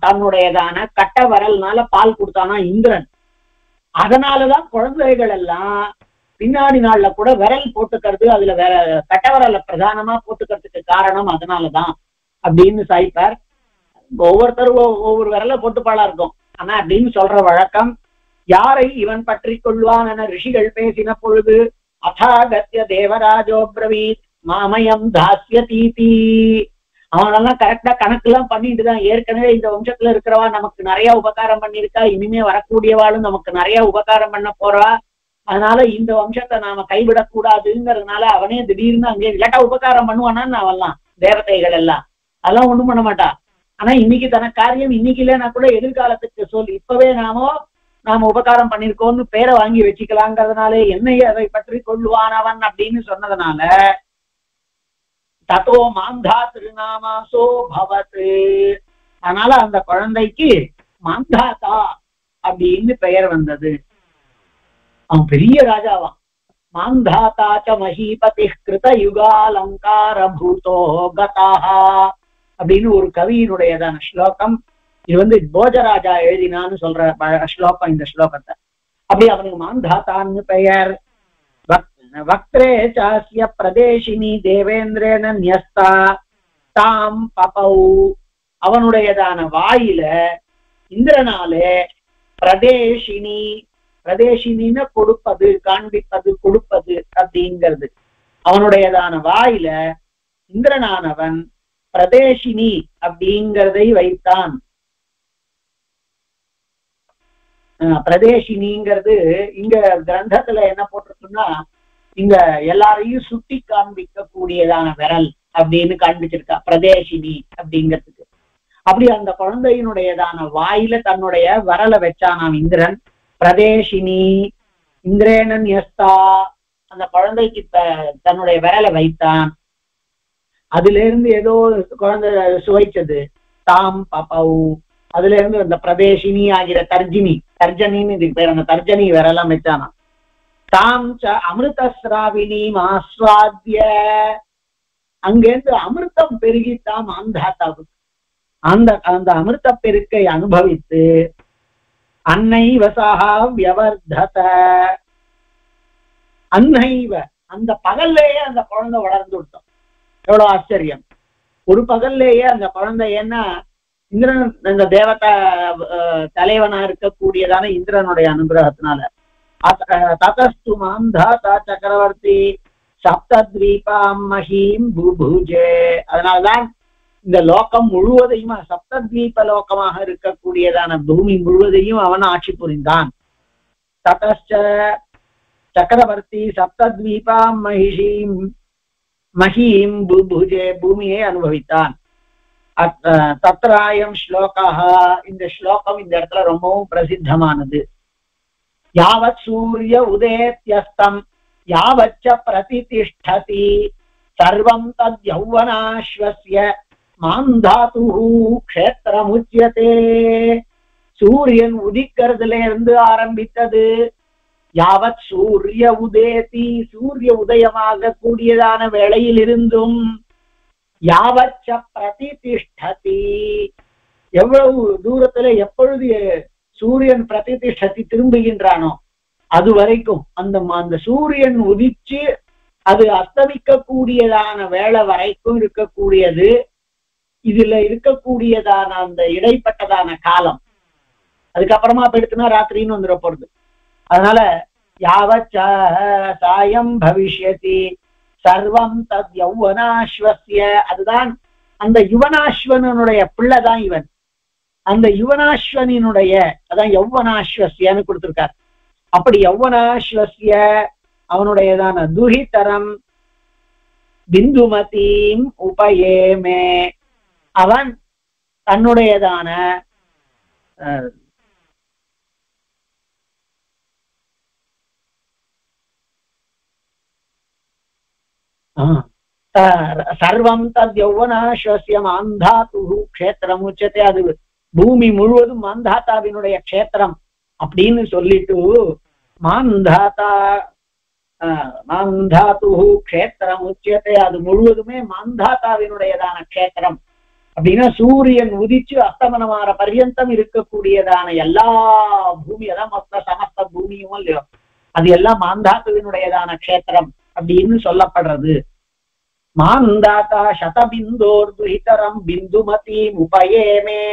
தன்னுடையதான கட்ட வரல்னால பால் கொடுத்தானா இந்திரன். அதனாலதான் குழந்தைகள் எல்லாம் பின்னாடி நாள்ல கூட விரல் போட்டுக்கிறது, அதுல வேற கட்ட வரல பிரதானமா போட்டுக்கிறதுக்கு காரணம் அதனாலதான் அப்படின்னு சாய்ப்பார். ஒவ்வொருத்தரும் ஒவ்வொரு விரல போட்டுப்பாளா இருக்கும். ஆனா அப்படின்னு சொல்ற வழக்கம். யாரை இவன் பற்றி கொள்வான் என ரிஷிகள் பேசின பொழுது அதாகத்ய தேவராஜோ பிரவீத் மாமயம் தாஸ்யதீதி, அவனெல்லாம் கரெக்டா கணக்கு எல்லாம் பண்ணிட்டு தான், ஏற்கனவே இந்த வம்சத்துல இருக்கிறவா நமக்கு நிறைய உபகாரம் பண்ணிருக்கா, இனிமே வரக்கூடியவாளும் நமக்கு நிறைய உபகாரம் பண்ண போறா, அதனால இந்த வம்சத்தை நாம கைவிடக்கூடாதுங்கிறதுனால அவனே திடீர்னு அங்கே இல்லாட்டா உபகாரம் பண்ணுவானான்னு அவெல்லாம் தேவதைகள் எல்லாம் அதெல்லாம் ஒண்ணும் பண்ண மாட்டா. ஆனா இன்னைக்கு தனக்கு காரியம் இன்னைக்கு இல்லைன்னா கூட எதிர்காலத்துக்கு சொல்லி இப்பவே நாம உபகாரம் பண்ணிருக்கோம்னு பேரை வாங்கி வச்சுக்கலாங்கிறதுனால என்னை அதை பற்றி கொள்ளுவான் அவன் அப்படின்னு சொன்னதுனால தத்தோ மாந்தா திருநாமாசோ பவத்து, அதனால அந்த குழந்தைக்கு மாந்தாத்தா அப்படின்னு பெயர் வந்தது. அவன் பெரிய ராஜாவான். மாந்தாத்தாச்ச மஹீபதி கிருத யுகாலங்கார பூதோ கதாஹா அப்படின்னு ஒரு கவியினுடையதான ஸ்லோகம். இது போஜராஜா எழுதினான்னு சொல்ற ஸ்லோகம் இந்த ஸ்லோகத்தை. அப்படி அவனுக்கு மாந்தாத்தான்னு பெயர். வக்ரே சாஸ்ய பிரதேசினி தேவேந்திரேன நியஸ்தா தாம் பபௌ, அவனுடையதான வாயில இந்திரனாலே பிரதேசினி, பிரதேசினின்னு கொடுப்பது, காண்பிப்பது, கொடுப்பது அப்படிங்கிறது. அவனுடையதான வாயில இந்திரனானவன் பிரதேசினி அப்படிங்கிறதை வைத்தான். பிரதேசினிங்கிறது இங்க கிரந்தத்துல என்ன போட்டிருக்குன்னா, இங்க எல்லாரையும் சுட்டி காண்பிக்க கூடியதான விரல் அப்படின்னு காண்பிச்சிருக்கா பிரதேசினி அப்படிங்கிறதுக்கு. அப்படி அந்த குழந்தையினுடையதான வாயில தன்னுடைய விரலை வச்சானாம் இந்திரன். பிரதேசினி இந்திரேனன் யஸ்தா, அந்த குழந்தைக்கு தன்னுடைய விரலை வைத்தான். அதுல இருந்து ஏதோ குழந்தை சுவைச்சது. தாம் பபௌ, அதுல இருந்து அந்த பிரதேசினி ஆகிற தர்ஜனின்னு இதுக்கு பேர், அந்த தர்ஜனி விரலாம் வச்சானா. தாம் ச அமிர்தஸ்ராவினி ஆஸ்வாத்திய, அங்கிருந்து அமிர்தம் பெருகித்தாம் ஆந்தாத்தாவுக்கு. அந்த அமிர்த பெருக்கை அனுபவித்து அன்னைவ சஹா வியவர்தத, அன்னைவ அந்த பகல்லேயே அந்த குழந்தை வளர்ந்து விட்டோம். எவ்வளவு ஆச்சரியம்! ஒரு பகல்லேயே அந்த குழந்தை, ஏன்னா இந்திரன் இந்த தேவதா தலைவனா இருக்கக்கூடியதான இந்திரனுடைய அனுகிரகத்தினால. ததஸ்து மாந்தாதா சக்கரவர்த்தி சப்தத்வீபாம் மஹீம் புபுஜே, அதனால்தான் இந்த லோகம் முழுவதையும் சப்தத்வீப லோகமாக இருக்கக்கூடியதான பூமி முழுவதையும் அவன் ஆட்சி புரிந்தான். ததஸ்ச சக்கரவர்த்தி சப்தத்வீபாம் மஹீம் புபுஜே, பூமியை அனுபவித்தான். தத்ராயம் ஸ்லோகா, இந்த ஸ்லோகம் இந்த இடத்துல ரொம்பவும் பிரசித்தமானது. யாவத் சூரிய உதேத்யஸ்தம் யாவச்ச பிரதிதிஷ்டதி சர்வம் தத் யௌவனாஸ்வஸ்ய மாந்தாது க்ஷேத்திரமுச்யதே. சூரியன் உதிக்கிறதுல இருந்து ஆரம்பித்தது. யாவத் சூரிய உதேதி, சூரிய உதயமாக கூடியதான வேளையில் இருந்தும் யாவச்ச பிரதிதிஷ்டதி, எவ்வளவு தூரத்துல எப்பொழுது சூரியன் பிரதிதிஷ்டதி திரும்புகின்றானோ அது வரைக்கும் அந்த சூரியன் உதிச்சு அது அஸ்தமிக்க கூடியதான வேலை வரைக்கும் இருக்கக்கூடியது. இதுல இருக்கக்கூடியதான அந்த இடைப்பட்டதான காலம், அதுக்கப்புறமா போயிடுச்சுன்னா ராத்திரின்னு வந்துட போறது. அதனால யாவச்ச சாயம் பவிஷ்யதி சர்வம் தத் யௌவனாஸ்வஸ்ய, அதுதான் அந்த யுவனாஸ்வனுடைய பிள்ளைதான் இவன். அந்த யுவனாஸ்வனினுடைய அதான் யௌவனாஸ்வஸ்யன்னு கொடுத்திருக்கார். அப்படி யௌவனாஸ்வஸ்ய அவனுடையதான துஹிதரம் பிந்துமதீம் உபயேமே, அவன் தன்னுடையதான சர்வம் தத் யௌவனாஸ்வஸ்ய மாந்தாத்து க்ஷேத்திரம் உச்சத்தை, அது பூமி முழுவதும் மாந்தாத்தாவினுடைய க்ஷேத்திரம் அப்படின்னு சொல்லிட்டு மாந்தாத்தா மாந்தாத்து க்ஷேத்திரம் உச்சத்தை, அது முழுவதுமே மாந்தாத்தாவினுடையதான க்ஷேத்திரம் அப்படின்னா சூரியன் உதிச்சு அஸ்தமனமாற பர்யந்தம் இருக்கக்கூடியதான எல்லா பூமி, அதான் மொத்த சமஸ்த பூமியும் இல்லையோ, அது எல்லாம் மாந்தாத்துவினுடையதான க்ஷேத்திரம் அப்படின்னு சொல்லப்படுறது. மாந்தாத்தா சதபிந்தோர் துஹிதரம் பிந்துமதி உபயேமே,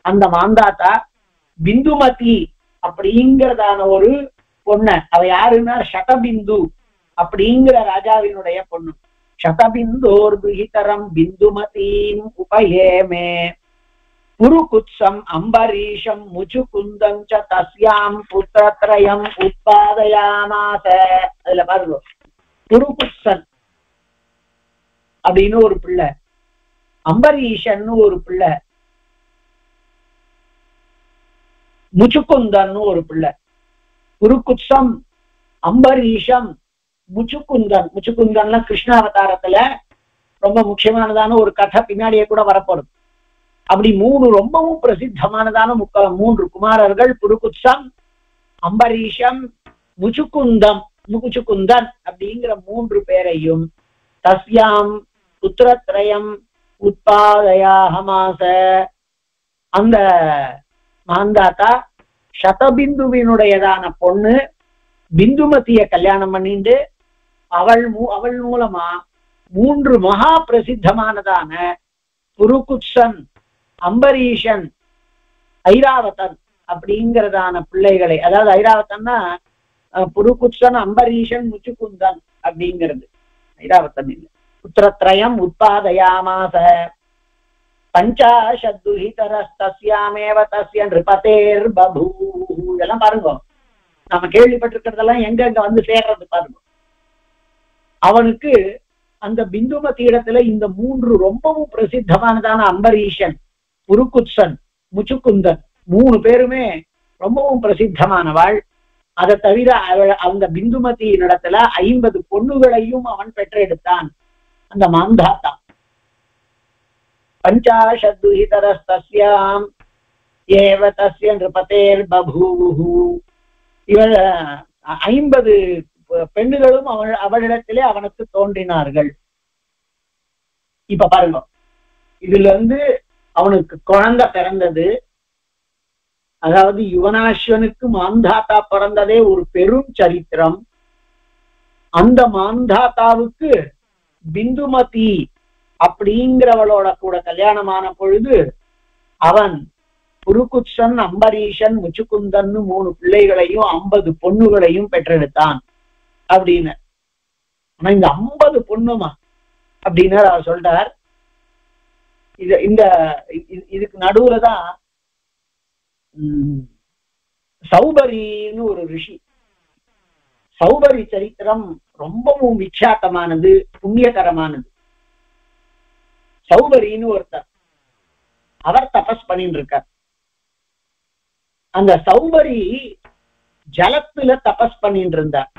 அந்த மாந்தாத்தா பிந்துமதி அப்படிங்கிறதான ஒரு பொண்ணு, அவ யாருன்னா சதபிந்து அப்படிங்கிற ராஜாவினுடைய பொண்ணு. சதபிந்தோர் துஹிதரம் பிந்துமதீம் உபயேமே புருகுத்சம் அம்பரீஷம் முச்சுகுந்தம் ச தஸ்யாம் புத்திரத்ரயம் உத்பாதயாமாஸ. அதுல பாருங்க, புருகுத்சன் அப்படின்னு ஒரு பிள்ளை, அம்பரீஷன் ஒரு பிள்ளை, முச்சுக்குந்தன் ஒரு பிள்ளை. புருகுத்சம், அம்பரீஷம், முச்சுக்குந்தன். முச்சுக்குந்தன்லாம் கிருஷ்ணாவதாரத்துல ரொம்ப முக்கியமானதான ஒரு கதை பின்னாடியே கூட வரப்போறது. அப்படி மூணு ரொம்பவும் பிரசித்தமானதான மூன்று குமாரர்கள், புருகுத்சம், அம்பரீஷம், முச்சுக்குந்தன் அப்படிங்கிற மூன்று பேரையும் தஸ்யாம் புத்திரத்ரயம் உத்பாதயாமாஸ, அந்த மாந்தாத்தா சதபிந்துவினுடையதான பொண்ணு பிந்துமதிய கல்யாணம் பண்ணிட்டு அவள் மூலமா மூன்று மகா பிரசித்தமானதான புருகுத்சன், அம்பரீஷன், ஐராவதன் அப்படிங்கிறதான பிள்ளைகளை, அதாவது ஐராவதன்னா புருகுத்சன், அம்பரீஷன், முச்சுக்குந்தன் அப்படிங்கிறது, ஐராவதன் இல்லை. புத்திரத்ரயம் உத்பாதயாமாஸ பஞ்சாஷத்துஹிதரஸ்தஸ்யாமேவ தஸ்ய நிருபதேர் பபூஹு. இதெல்லாம் பாருங்க, நாம கேள்விப்பட்டிருக்கிறதெல்லாம் எங்க வந்து சேர்றது பாருங்க. அவனுக்கு அந்த பிந்துமதி இடத்துல இந்த மூன்று ரொம்பவும் பிரசித்தமானதான அம்பரீஷன், புருகுத்சன், முச்சுக்குந்தன் மூணு பேருமே ரொம்பவும் பிரசித்தமானவாள். அதை தவிர அந்த பிந்துமதியின் இடத்துல 50 பொண்ணுகளையும் அவன் பெற்றெடுத்தான் அந்த மாந்தாத்தா. பஞ்சாஷத்துஹிதரஸ்தஸ்யாம் ஏவ தஸ்ய நிருபதேர் பபூஹு. இவள் 50 பெண்ணுகளும் அவளிடத்திலே அவனுக்கு தோன்றினார்கள். இப்ப பாருங்க, இதுல இருந்து அவனுக்கு குழந்தை பிறந்தது. அதாவது யுவனாஸ்வனுக்கு மாந்தாத்தா பிறந்ததே ஒரு பெரும் சரித்திரம். அந்த மாந்தாத்தாவுக்கு பிந்துமதி அப்படிங்கிறவளோட கூட கல்யாணமான பொழுது அவன் புருகுத்சன், அம்பரீஷன், முச்சுக்குந்தன் 3 பிள்ளைகளையும் 50 பொண்ணுகளையும் பெற்றெடுத்தான் அப்படின்னு. ஆனா இந்த 50 பொண்ணுமா அப்படின்னு அவர் சொல்றார். இதுக்கு நடுவுலதான் சௌபரின்னு ஒரு ரிஷி. சௌபரி சரித்திரம் ரொம்பவும் விக்யாத்தமானது, புண்ணியகரமானது. சௌபரின்னு ஒருத்தர், அவர் தபஸ் பண்ணிட்டு இருக்கார். அந்த சௌபரி ஜலத்துல தபஸ் பண்ணிட்டு இருந்தார்.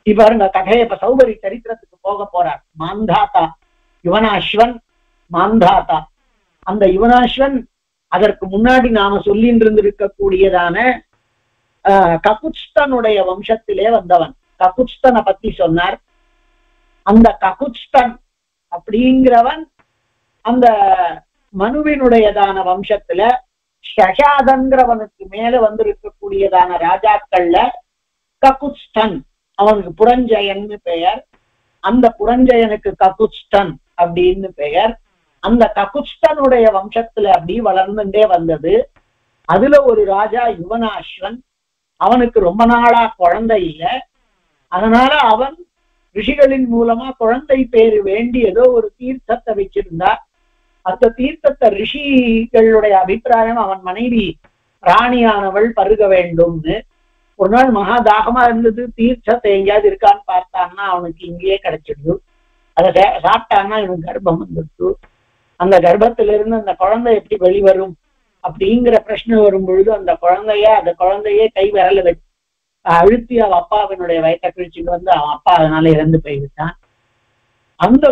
இப்ப பாருங்க கதையை, இப்ப சௌபரி சரித்திரத்துக்கு போக போறார். மாந்தாத்தா யுவனாஸ்வன், மாந்தாத்தா. அந்த யுவனாஸ்வன் அதற்கு முன்னாடி நாம சொல்லிட்டு இருந்திருக்கக்கூடியதான ககுத்ஸ்தனுடைய வம்சத்திலே வந்தவன். ககுத்ஸ்தனை பத்தி சொன்னார். அந்த ககுத்ஸ்தன் அப்படிங்கிறவன் அந்த மனுவினுடையதான வம்சத்துல ஷஷாதங்கிறவனுக்கு மேல வந்திருக்கக்கூடியதான ராஜாக்கள்ல ககுத்ஸ்தன் அவனுக்கு புரஞ்சயன்னு பெயர். அந்த புரஞ்சயனுக்கு ககுஸ்டன் அப்படின்னு பெயர். அந்த ககுஸ்டனுடைய வம்சத்துல அப்படி வளர்ந்துட்டே வந்தது. அதுல ஒரு ராஜா யுவனாஸ்வன். அவனுக்கு ரொம்ப நாளா குழந்தை இல்லை. அதனால அவன் ரிஷிகளின் மூலமா குழந்தை பேரு வேண்டி ஏதோ ஒரு தீர்த்தத்தை வச்சிருந்தா. அந்த தீர்த்தத்தை ரிஷிகளுடைய அபிப்பிராயம் அவன் மனைவி ராணியானவள் பருக வேண்டும்னு. ஒரு நாள் மகா தாகமா இருந்தது. தீர்த்தத்தை எங்கேயாவது இருக்கான்னு பார்த்தான்னா அவனுக்கு இங்கேயே கிடைச்சிடுது. அதை சாப்பிட்டான்னா இவனுக்கு கர்ப்பம் வந்துடுச்சு. அந்த கர்ப்பத்திலிருந்து அந்த குழந்தை எப்படி வெளிவரும் அப்படிங்கிற பிரச்சனை வரும் பொழுது அந்த குழந்தையே கை விரல வச்சு அழுத்தி அவ அப்பாவினுடைய வயத்தை கிழிச்சுட்டு வந்து அவன் அப்பா அதனால இறந்து போய்விட்டான். அந்த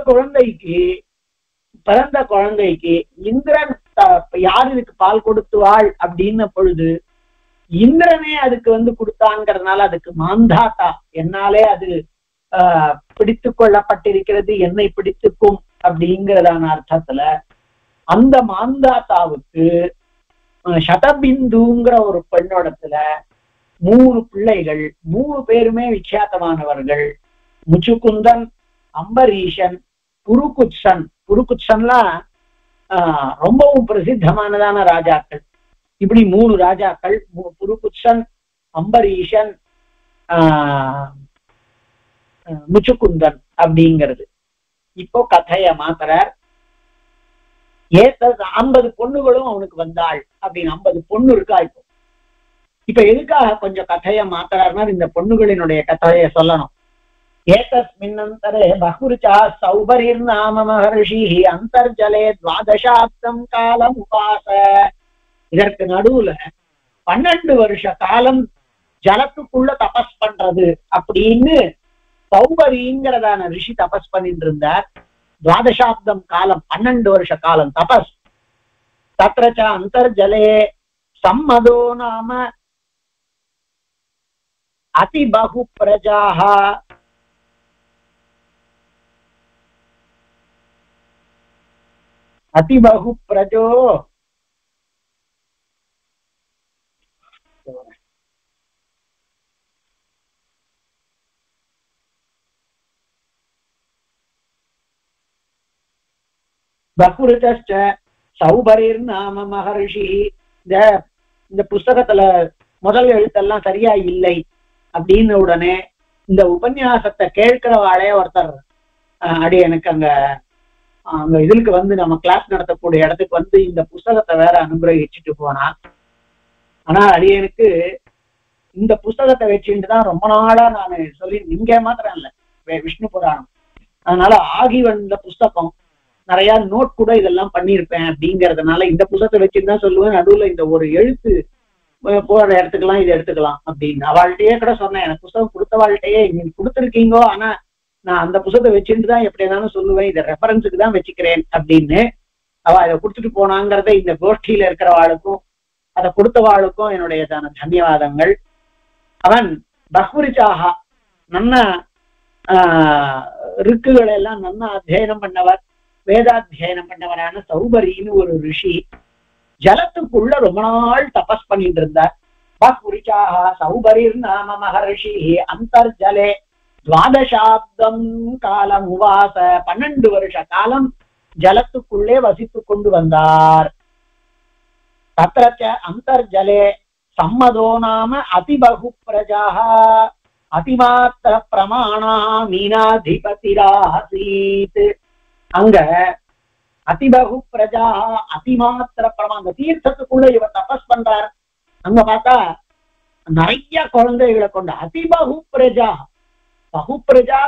பிறந்த குழந்தைக்கு இந்திரன் யார் இதுக்கு பால் கொடுத்துவாள் அப்படின்ன பொழுது இந்திரனே அதுக்கு கொடுத்தாங்கிறதுனால அதுக்கு மாந்தாத்தா, என்னாலே அது பிடித்து கொள்ளப்பட்டிருக்கிறது, என்னை பிடித்துக்கும் அப்படிங்கிறதான அர்த்தத்துல அந்த மாந்தாத்தாவுக்கு சதபிந்துங்கிற ஒரு பெண்ணோடத்துல 3 பிள்ளைகள். 3 பேருமே விख्यातமானவர்கள். முச்சுக்குந்தன், அம்பரீஷன், புருகுத்சன். புருகுத்சன்லாம் ரொம்பவும் பிரசித்தமானதான ராஜாக்கள். இப்படி 3 ராஜாக்கள், புருகுத்சன், அம்பரீஷன், முச்சுக்குந்தன் அப்படிங்கிறது. இப்போ கதைய மாத்துறார். 50 பொண்ணுகளும் அவனுக்கு வந்தாள் அப்படின்னு 50 பொண்ணு இருக்கா. இப்ப எதுக்காக கொஞ்சம் கதைய மாத்துறாருன்னா இந்த பொண்ணுகளினுடைய கதையை சொல்லணும். ஏதஸ்மின்னந்தரே பஹுருச்சா சௌபரிர் நாம மகர்ஷி அந்தர்ஜலே 12 காலம் உபாச. இதற்கு நடுவுல 12 வருஷ காலம் ஜலத்துக்குள்ள தபஸ் பண்றது அப்படின்னு சௌபரிங்கிறதான ரிஷி தபஸ் பண்ணிட்டு இருந்தார். 12 காலம் 12 வருஷ காலம் தபஸ். தத்ரச்ச அந்தர்ஜலே சம்மதோ நாம அதிபகு பிரஜாஹ. அதிபகு பிரஜோ பகுருச்ச சௌபரிர் நாம மகர்ஷி. இந்த புஸ்தகத்துல முதல் எழுத்தெல்லாம் சரியா இல்லை அப்படின்னு உடனே இந்த உபன்யாசத்தை கேட்கிறவாளே ஒருத்தர் அடி எனக்கு அங்க இதுக்கு நம்ம கிளாஸ் நடத்தக்கூடிய இடத்துக்கு இந்த புஸ்தகத்தை வேற அனுகிரகிச்சுட்டு போனா. ஆனா அடியனுக்கு இந்த புஸ்தகத்தை வச்சுட்டுதான் ரொம்ப நாளா நான் சொல்லி இங்க மாத்திரம் இல்ல விஷ்ணு புராணம் அதனால ஆகி வந்த புஸ்தகம் நிறைய நோட் கூட இதெல்லாம் பண்ணியிருப்பேன் அப்படிங்கறதுனால இந்த புத்தகத்தை வச்சுதான் சொல்லுவேன். நடுவுல இந்த ஒரு எழுத்து போற இடத்துக்கெல்லாம் இதை எடுத்துக்கலாம் அப்படின்னு அவள்கிட்டயே கூட சொன்னேன். எனக்கு புத்தகம் கொடுத்தவாழ்கிட்டயே நீங்க கொடுத்துருக்கீங்கோ, ஆனா நான் அந்த புத்தகத்தை வச்சுட்டு தான் எப்படி இருந்தாலும் சொல்லுவேன், இதை ரெஃபரன்ஸுக்கு தான் வச்சுக்கிறேன் அப்படின்னு. அவ அதை கொடுத்துட்டு போனாங்கிறத இந்த கோஷ்டியில இருக்கிறவாளுக்கும் அதை கொடுத்தவாளுக்கும் என்னுடைய தன்யவாதங்கள். அவன் பஹ்வரிச்சாகா நன்ன ருக்குகளை எல்லாம் நன்னா அத்தியனம் பண்ணவர், வேதாத்தியனம் பண்ணவரான சௌபரின்னு ஒரு ரிஷி ஜலத்துக்குள்ள ரொம்ப நாள் தபஸ் பண்ணிட்டு இருந்தார். பஹ்வரிச்சாக சௌபரிர் நாம மகர்ஷி அந்தர்ஜலே 12 காலம் உவாச. 12 வருஷ காலம் ஜலத்துக்குள்ளே வசித்துக் கொண்டு வந்தார். தத்ரச்ச அந்தர்ஜலே சம்மதோ நாம அதிபகு பிரஜாஹ அதிமாத்திர பிரமாணா மீனாதிபதிராசீத். அங்க அதிபகு பிரஜா அதிமாத்திர பிரமாணம் தீர்த்தத்துக்குள்ள இவர் தபஸ் பண்றார். அங்க பார்த்தா நிறைய குழந்தைகளை கொண்ட அதிபகு பிரஜா, பகு பிரஜா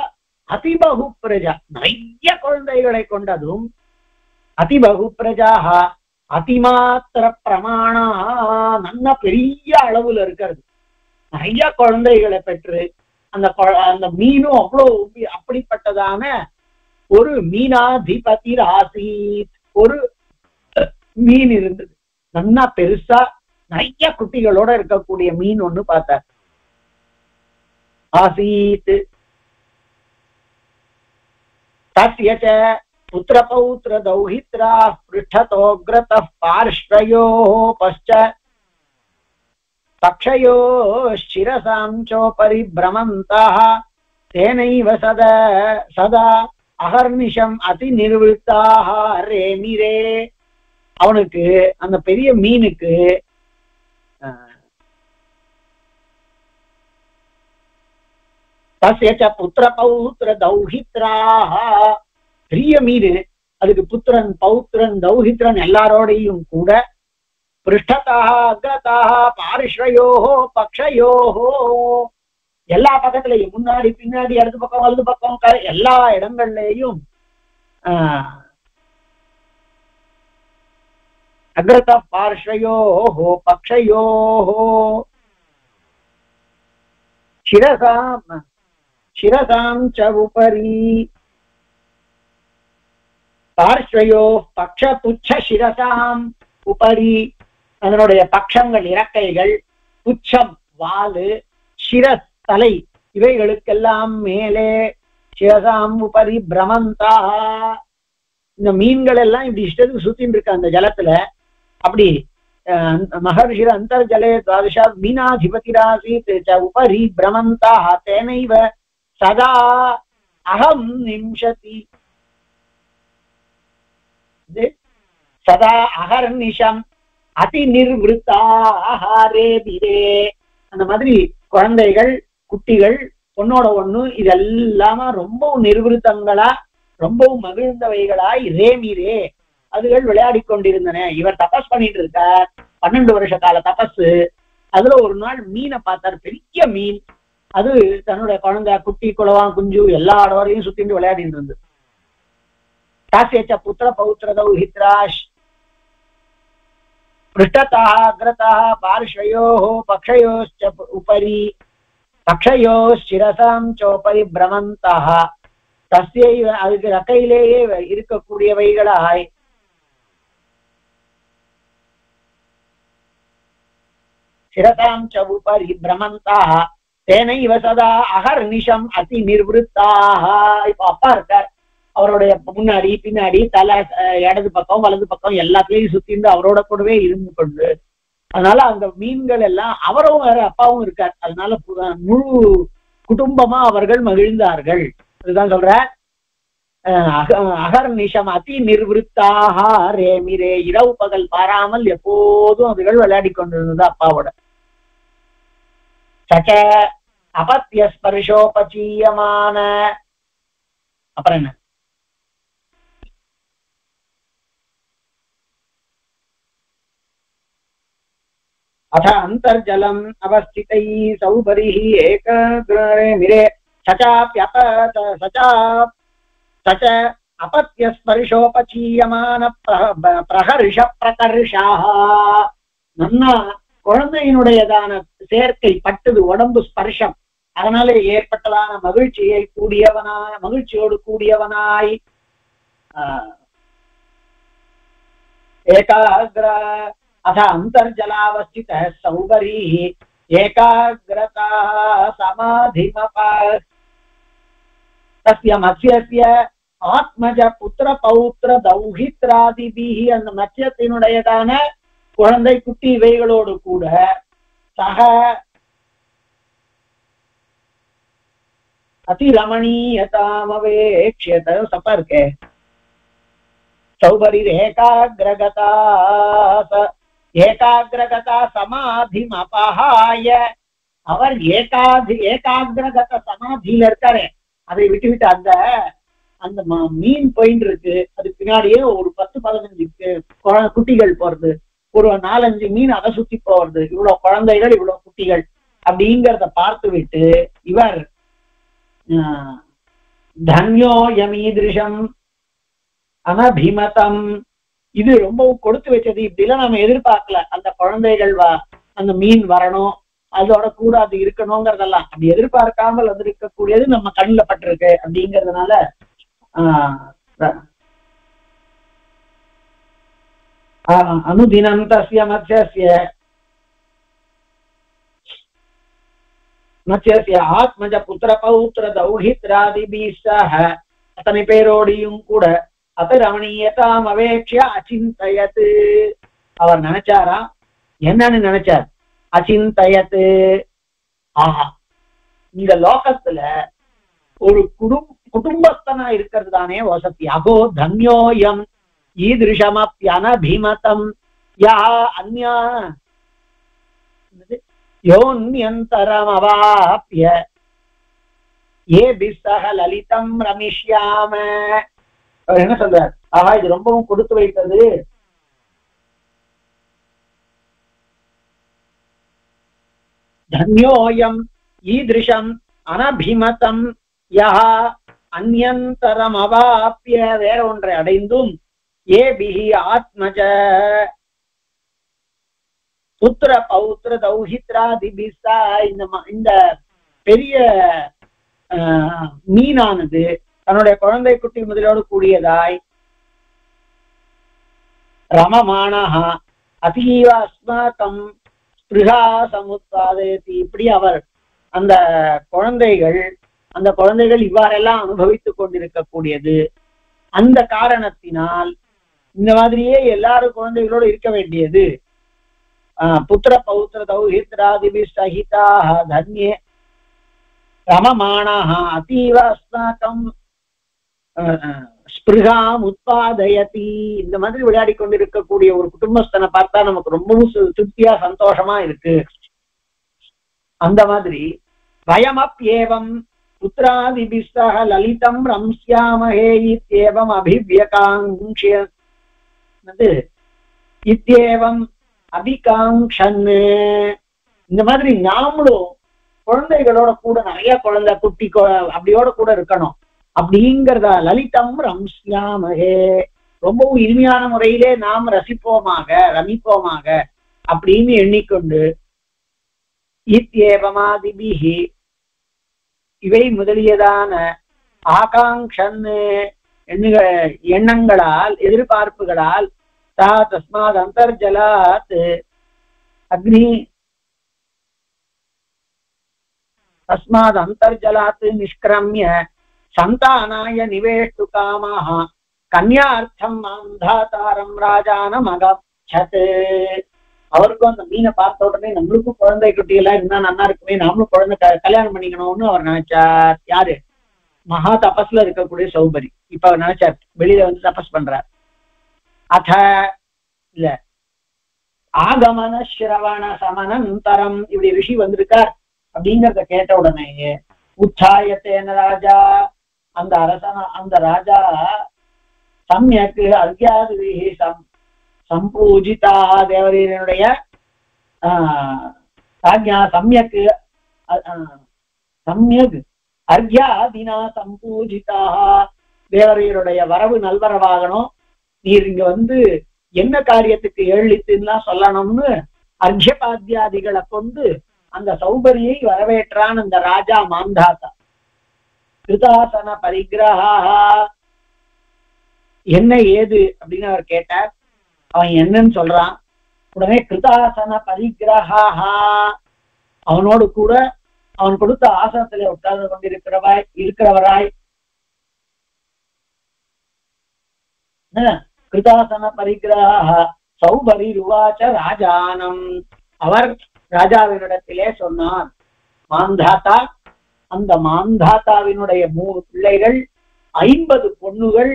அதிபகு பிரஜா, நிறைய குழந்தைகளை கொண்டதும் அதிபகு பிரஜாஹ அதிமாத்திர பிரமாணா நல்ல பெரிய அளவுல இருக்கிறது. நிறைய குழந்தைகளை பெற்று அந்த மீனும் அவ்வளவு அப்படிப்பட்டதான ஒரு மீனாதிபதி ஆசீத். ஒரு மீன் இருந்தது, நல்லா பெருசா நிறைய குட்டிகளோட இருக்கக்கூடிய மீன் ஒண்ணு பார்த்தார். ஆசீத் தஸ்யச புத்திர பௌத்திர தௌஹித்ரா பிருஷ்டதோக்ரத பார்ஷ்வயோ பஷ்ச பக்ஷயோ சிரசாம் சோபரி பிரமந்தः தேனைவ சதா சதா அகர்நிஷம் அதி நிர்விருத்தாக ரேமிரே. அவனுக்கு அந்த பெரிய மீனுக்கு தஸ்ய புத்திர பௌத்திர தௌஹித்ராஹ, பெரிய மீன், அதுக்கு புத்திரன் பௌத்திரன் தௌஹித்ரன் எல்லாரோடையும் கூட பிருஷ்டதாக அக்ரதாக பார்ஷ்வயோஹோ பக்ஷயோஹோ, எல்லா பக்கத்திலையும் முன்னாடி பின்னாடி இடது பக்கம் வலது பக்கம் எல்லா இடங்கள்லயும் அக்ரத பார்ஷ்வயோஹோ பக்ஷயோஹோ சிரசாம் ச உபரி பார்ஷ்வயோ பக்ஷ புச்ச சிரசாம் உபரி, அதனுடைய பக்ஷங்கள் இறக்கைகள், புச்சம் வாலு, சிரஸ் தலை, இவைகளுக்கெல்லாம் மேலே சிரசாம் உபரி பிரமந்தா. இந்த மீன்கள் எல்லாம் இப்படி இஷ்டத்துக்கு சுத்தின்னு இருக்கு அந்த ஜலத்துல. அப்படி மகர்ஷிர அந்தர்ஜலே துவாதசா மீனாதிபதிராசீத் உபரி பிரமந்தா தேனைவ சதா அகம் நிம்ஷதி சதா அகர்நிஷம் அதி நிர்விருத்தாரே திரே. அந்த மாதிரி குழந்தைகள் குட்டிகள் ஒன்னோட ஒண்ணு இதெல்லாம ரொம்பவும் நிர்விருத்தங்களா ரொம்பவும் மகிழ்ந்தவைகளாய் ரேமிரே அதுகள் விளையாடி கொண்டிருந்தன. இவர் தபஸ் பண்ணிட்டு இருக்கார், 12 வருஷ கால தபஸ். அதுல ஒரு நாள் மீனை பார்த்தார், பெரிய மீன். அது தன்னுடைய குழந்தை குட்டி குளவான் குஞ்சு எல்லா இடவரையும் சுத்திட்டு விளையாடிட்டு இருந்தது. தாசேச்ச புத்திர பௌத்திர தௌஹித்ராஷ் பிருஷ்டதः அக்ரதः பார்ஷ்வயோः பக்ஷயோश्च உபரி பக்ஷயோश्சிரசாம் சோபரி பிரமந்தः. தஸ்யைவ, அதுக்கு ரக்கையிலேயே இருக்கக்கூடியவைகளாய் சிரசாம் ச உபரி பிரமந்தः தேனைவ சதா அகர்நிஷம் அதி நிர்விருத்தாக. இப்ப அப்பா இருக்கார், அவருடைய முன்னாடி பின்னாடி தலை இடது பக்கம் வலது பக்கம் எல்லாத்தையும் சுத்திந்து அவரோட கூடவே இருந்து கொண்டு, அதனால அந்த மீன்கள் எல்லாம் அவரும் வேற அப்பாவும் இருக்கார், அதனால முழு குடும்பமா அவர்கள் மகிழ்ந்தார்கள். அதுதான் சொல்ற அகர்நிஷம் அதி நிர்விருத்தாக ரேமிரே, இரவு பகல் பாராமல் எப்போதும் அதுகள் விளையாடி கொண்டிருந்தது அப்பாவோட. சச்ச அபத்திய ஸ்பர்ஷோபச்சீயமான, அப்புறம் என்ன अथ अंतर्जलम अवस्थितै सौबरिः एकग्रमिरे सचाप्यपत सच अपत्य स्पर्शोपचीयमान प्रहर्ष प्रकर्षाः. நன்னா குழந்தையினுடையதான சேர்க்கை பட்டது, உடம்பு ஸ்பர்ஷம், அதனால ஏற்பட்டதான மகிழ்ச்சியோடு கூடியவனாய் ஏகாகிர अथ अंतर्जलावस्थित सौबरी एकाग्रता समाधिमप तस्य मत्स्यस्य आत्मज पुत्र पौत्र दौहित्रादिभिः. அந்த மத்ஸ்யத்தினுடையதான குழந்தை குட்டி இவைகளோடு கூட சக अतिरमणीयतामवेक्ष्यत सपर्के सौबरी ஏகாகிரகதா சமாதிமபஹாய. அவர் ஏகாகிரகத சமாதியில இருக்காரு, அதை விட்டு அந்த அந்த மீன் போயிட்டு இருக்கு, அது பின்னாடியே ஒரு 10-15 குட்டிகள் போறது, ஒரு 4-5 மீன் அதை சுத்தி போறது, இவ்வளவு குழந்தைகள் இவ்வளவு குட்டிகள் அப்படிங்கிறத பார்த்து விட்டு இவர் தன்யோ யமீதிருஷம் அனபிமதம், இது ரொம்பவும் கொடுத்து வச்சது, இப்படிலாம் நம்ம எதிர்பார்க்கல, அந்த குழந்தைகள் அந்த மீன் வரணும் அதோட கூட அது இருக்கணுங்கிறதெல்லாம் அப்படி எதிர்பார்க்காமல் அது இருக்கக்கூடியது நம்ம கண்ணுல பட்டிருக்கு அப்படிங்கிறதுனால அனுதினம் தஸ்ய மத்ஸ்ய ஆத்மஜ புத்திர பௌத்திர தௌஹித்ராதிபிஹி சஹ, அத்தனை பேரோடையும் கூட அபிரமணீயதாம் அவேக்ஷ்ய அசிந்தயத், அவர் நினைச்சாரா, என்னன்னு நினைச்சார், அசிந்தயத்து. ஆஹா, இந்த லோகத்துல ஒரு குடும்பஸ்தனா இருக்கிறது தானே வசதி. அகோ தன்யோயம் ஈதிருஷமப்யனபிமதம் யா அன்யா யோன்யந்தரமவாப்ய ஏபிஸ் சஹ லலிதம் ரமிஷ்யாம. அவர் என்ன சொல்றார்? ஆஹா, இது ரொம்பவும் கொடுத்து வைத்தது. தன்யோயம் ஈதிருஷம் அனபிமதம் யா அந்யந்தரம் அவாப்ய, வேற ஒன்றை அடைந்தும், ஏபிஹி ஆத்மஜ புத்திர பௌத்திர தௌஹித்ராதிபிசா, இந்த பெரிய மீனானது தன்னுடைய குழந்தை குட்டி முதலோடு கூடியதாய் ரமமானஹா அதீவ அஸ்மாகம் ஸ்பிருஹா சமுத்பாதயதி. இப்படி அவர் அந்த குழந்தைகள் இவ்வாறெல்லாம் அனுபவித்துக் கொண்டிருக்கக்கூடியது. அந்த காரணத்தினால் இந்த மாதிரியே எல்லாரும் குழந்தைகளோடு இருக்க வேண்டியது. புத்திர பௌத்திர தௌஹித்ராதிபி சகிதாக தன்யே ரமமானஹ அதீவ அஸ்மாகம் ஸ்பிருஹாம் உத்பாதயதி. இந்த மாதிரி விளையாடி கொண்டிருக்கக்கூடிய ஒரு குடும்பஸ்தனை பார்த்தா நமக்கு ரொம்பவும் திருப்தியா சந்தோஷமா இருக்கு. அந்த மாதிரி வயமப்யேவம் புத்திராதிபிஸ்ஸஹ லலிதம் ரம்ஸ்யாமஹே இத்யேவம் அபிவ்யகாங்க்ஷ்யது இத்யேவம் அபிகாங்க்ஷன். இந்த மாதிரி நாமளும் குழந்தைகளோட கூட நிறைய குழந்தை குட்டி அப்படியோட கூட இருக்கணும் அப்படிங்கிறதா. லலிதம் ரம்ஸ்யாமஹே, ரொம்பவும் இனிமையான முறையிலே நாம் ரமிப்போமாக அப்படின்னு எண்ணிக்கொண்டு, இத்யேவமாதிபிஹி, இவை முதலியதான ஆகாங்க்ஷன் எண்ணங்களால் எதிர்பார்ப்புகளால், தஸ்மாத் அந்தர்ஜலாத் நிஷ்கிரமிய சந்தானாய நிவேஷ்டு காமாக கன்யார்த்தம் மாந்தாதாரம் ராஜானம் அகச்சத். அவருக்கும் அந்த மீனை பார்த்த உடனே நம்மளுக்கும் குழந்தை குட்டி எல்லாம் இருந்தா நல்லா இருக்குமே, நாமளும் குழந்தை கல்யாணம் பண்ணிக்கணும்னு அவர் நினைச்சார். யாரு? மகா தபஸ்ல இருக்கக்கூடிய சௌபரி. இப்ப அவர் நினைச்சார், வெளியில வந்து தபஸ் பண்றார். அத இல்ல ஆகமன ஸ்ரவண சமனந்தரம், இப்படி ரிஷி வந்திருக்கார் அப்படிங்கிறத கேட்ட உடனேயே உச்சாயத்தேன ராஜா, அந்த ராஜா சம்யக்கு அர்க்யாதிபிஹி சம்பூஜிதா, தேவரீரனுடைய சம்யக் அர்க்யாதினா சம்பூஜிதா, தேவரீருடைய வரவு நல்வரவாகணும், நீர் இங்க வந்து என்ன காரியத்துக்கு எழுத்துன்னா சொல்லணும்னு அர்க்யபாத்தியாதிகளை கொண்டு அந்த சௌபரியை வரவேற்றான் அந்த ராஜா மாந்தாதா. கிருதாசன பரிகிரஹா, என்ன ஏது அப்படின்னு அவர் கேட்டார். அவன் என்னன்னு சொல்றான். உடனே கிருதாசன பரிகிரஹா, அவனோடு கூட அவன் கொடுத்த ஆசனத்திலே உட்கார்ந்து இருக்கிறவராய் கிருதாசன பரிகிரஹா சௌபரி ருவாச்ச ராஜானம், அவர் ராஜாவினிடத்திலே சொன்னார். மாந்தாத்தா, அந்த மாந்தாத்தாவினுடைய 3 பிள்ளைகள், 50 பொண்ணுகள்,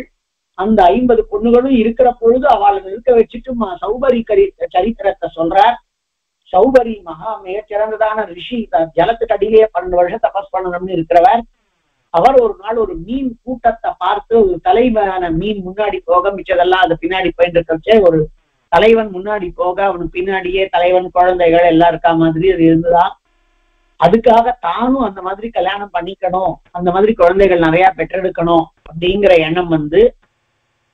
அந்த 50 பொண்ணுகளும் இருக்கிற பொழுது அவளை இருக்க வச்சுட்டு சௌபரி சரித்திரத்தை சொல்றார். சௌபரி மகா மிகச்சிறந்ததான ரிஷி, ஜலத்துக்கு அடியிலேயே 12 வருஷம் தபஸ் பண்ணணும்னு இருக்கிறவர். அவர் ஒரு நாள் ஒரு மீன் கூட்டத்தை பார்த்து, ஒரு தலைவனான மீன் முன்னாடி போக, மிச்சதெல்லாம் அது பின்னாடி போயிட்டு இருக்கச்சே, ஒரு தலைவன் முன்னாடி போக அவனுக்கு பின்னாடியே தலைவன் குழந்தைகள் எல்லாம் இருக்கா மாதிரி அது இருந்துதான். அதுக்காக தானும் அந்த மாதிரி கல்யாணம் பண்ணிக்கணும், அந்த மாதிரி குழந்தைகள் நிறைய பெற்றெடுக்கணும் அப்படிங்கிற எண்ணம் வந்து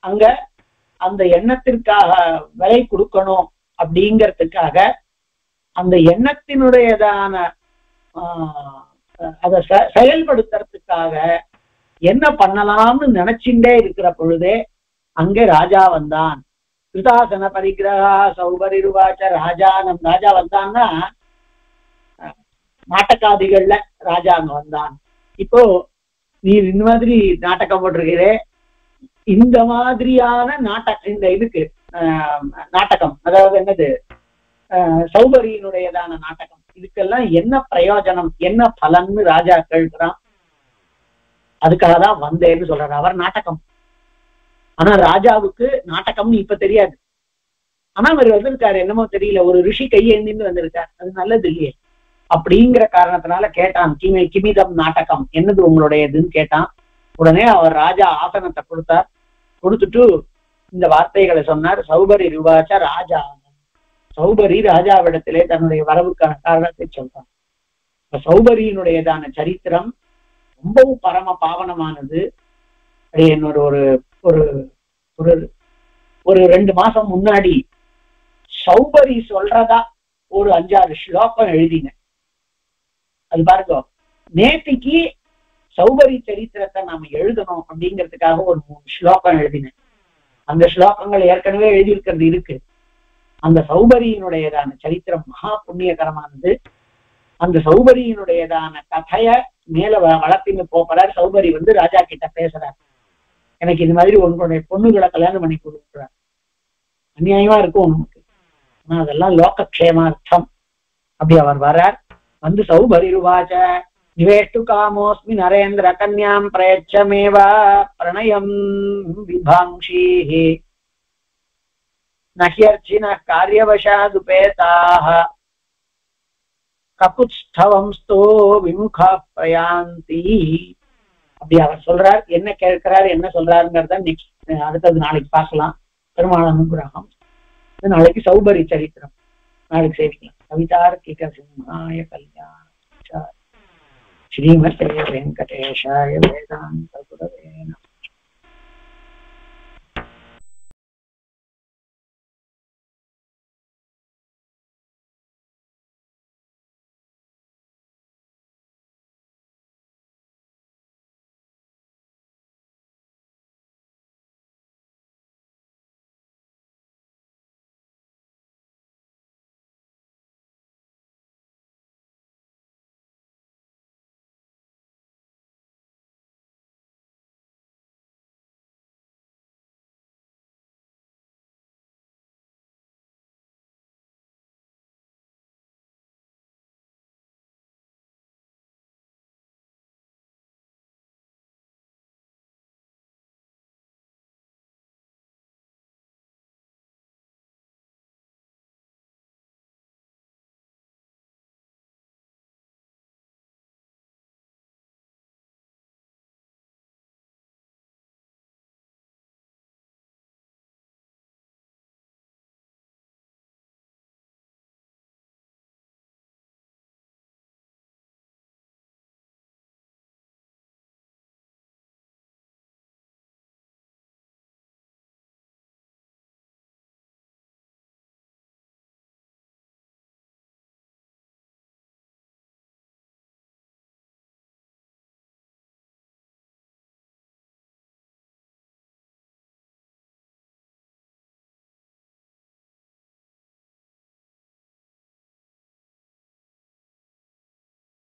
அங்க அந்த எண்ணத்திற்காக விலை கொடுக்கணும் அப்படிங்கிறதுக்காக அந்த எண்ணத்தினுடையதான அதை செயல்படுத்துறதுக்காக என்ன பண்ணலாம்னு நினைச்சுட்டே இருக்கிற பொழுதே அங்கே ராஜா வந்தான். கிருதாசன பரிகிரஹா சௌபரி ருவாச்ச ராஜானம். ராஜா வந்தான்னா நாட்டகாதிகள்ல ராஜா அங்க வந்தான். இப்போ நீ இந்த மாதிரி நாடகம் போட்டிருக்கிறே, இந்த மாதிரியான இந்த இதுக்கு நாடகம், அதாவது என்னது சௌபரியினுடையதான நாடகம். இதுக்கெல்லாம் என்ன பிரயோஜனம், என்ன பலன்னு ராஜா கேட்கிறான். அதுக்காக தான் வந்தேன்னு சொல்றாரு. அவர் நாடகம், ஆனா ராஜாவுக்கு நாடகம்னு இப்ப தெரியாது. ஆனா அவர் வந்திருக்காரு, என்னமோ தெரியல, ஒரு ரிஷி கையேந்தின்னு வந்திருக்காரு, அது நல்லது இல்லையே அப்படிங்கிற காரணத்தினால கேட்டான். கிமிதம் நாடகம், என்னது உங்களுடையதுன்னு கேட்டான். உடனே அவர் ராஜா ஆசனத்தை கொடுத்தார். கொடுத்துட்டு இந்த வார்த்தைகளை சொன்னார். சௌபரி ருவாச்ச ராஜா, சௌபரி ராஜாவிடத்திலே தன்னுடைய வரவுக்கான காரணத்தை சொல்றான். சௌபரியினுடையதான சரித்திரம் ரொம்பவும் பரம பாவனமானது. என்னோட ஒரு ஒரு ஒரு 2 மாசம் முன்னாடி சௌபரி சொல்றதா ஒரு 5-6 ஸ்லோகம் எழுதினேன். அது பாருங்க, நேத்திக்கு சௌபரி சரித்திரத்தை நாம எழுதணும் அப்படிங்கிறதுக்காக ஒரு 3 ஸ்லோகம் எழுதினேன். அந்த ஸ்லோகங்கள் ஏற்கனவே எழுதியிருக்கிறது இருக்கு. அந்த சௌபரியினுடையதான சரித்திரம் மகா புண்ணியகரமானது. அந்த சௌபரியினுடையதான கதைய மேல வளர்த்தின்னு போறார். சௌபரி ராஜா கிட்ட பேசுறார், எனக்கு இது மாதிரி உங்களுடைய பொண்ணுகளை கல்யாணம் பண்ணி கொடுக்குறார், அநியாயமா இருக்கும் நமக்கு, ஆனா அதெல்லாம் லோகக்ஷேமார்த்தம். அப்படி அவர் வரார். சௌபரி ருவாச்ச நிவேஷ்டு காமோஸ்மி நரேந்திர கன்யாம் பிரயச்சமேவா பிரணயம் விபாங்ஷீஹி நஹ்யர்ச்சின காரியவசாதுபேதாஹ ககுத்ஸ்தவம்ஸ்தோ விமுகா பிரயாந்தி. அப்படி அவர் சொல்றார். என்ன கேட்கிறார், என்ன சொல்றாருங்கிறத நெக்ஸ்ட் அடுத்தது நாளைக்கு பார்க்கலாம். பெருமாள் அனுகிரகம். நாளைக்கு சௌபரி சரித்திரம் நாளைக்கு சேவிக்கலாம். கவிதார்க்கிக சிம்ஹாய கல்யாண ஸ்ரீமதே வெங்கடேஷாய வேதாந்த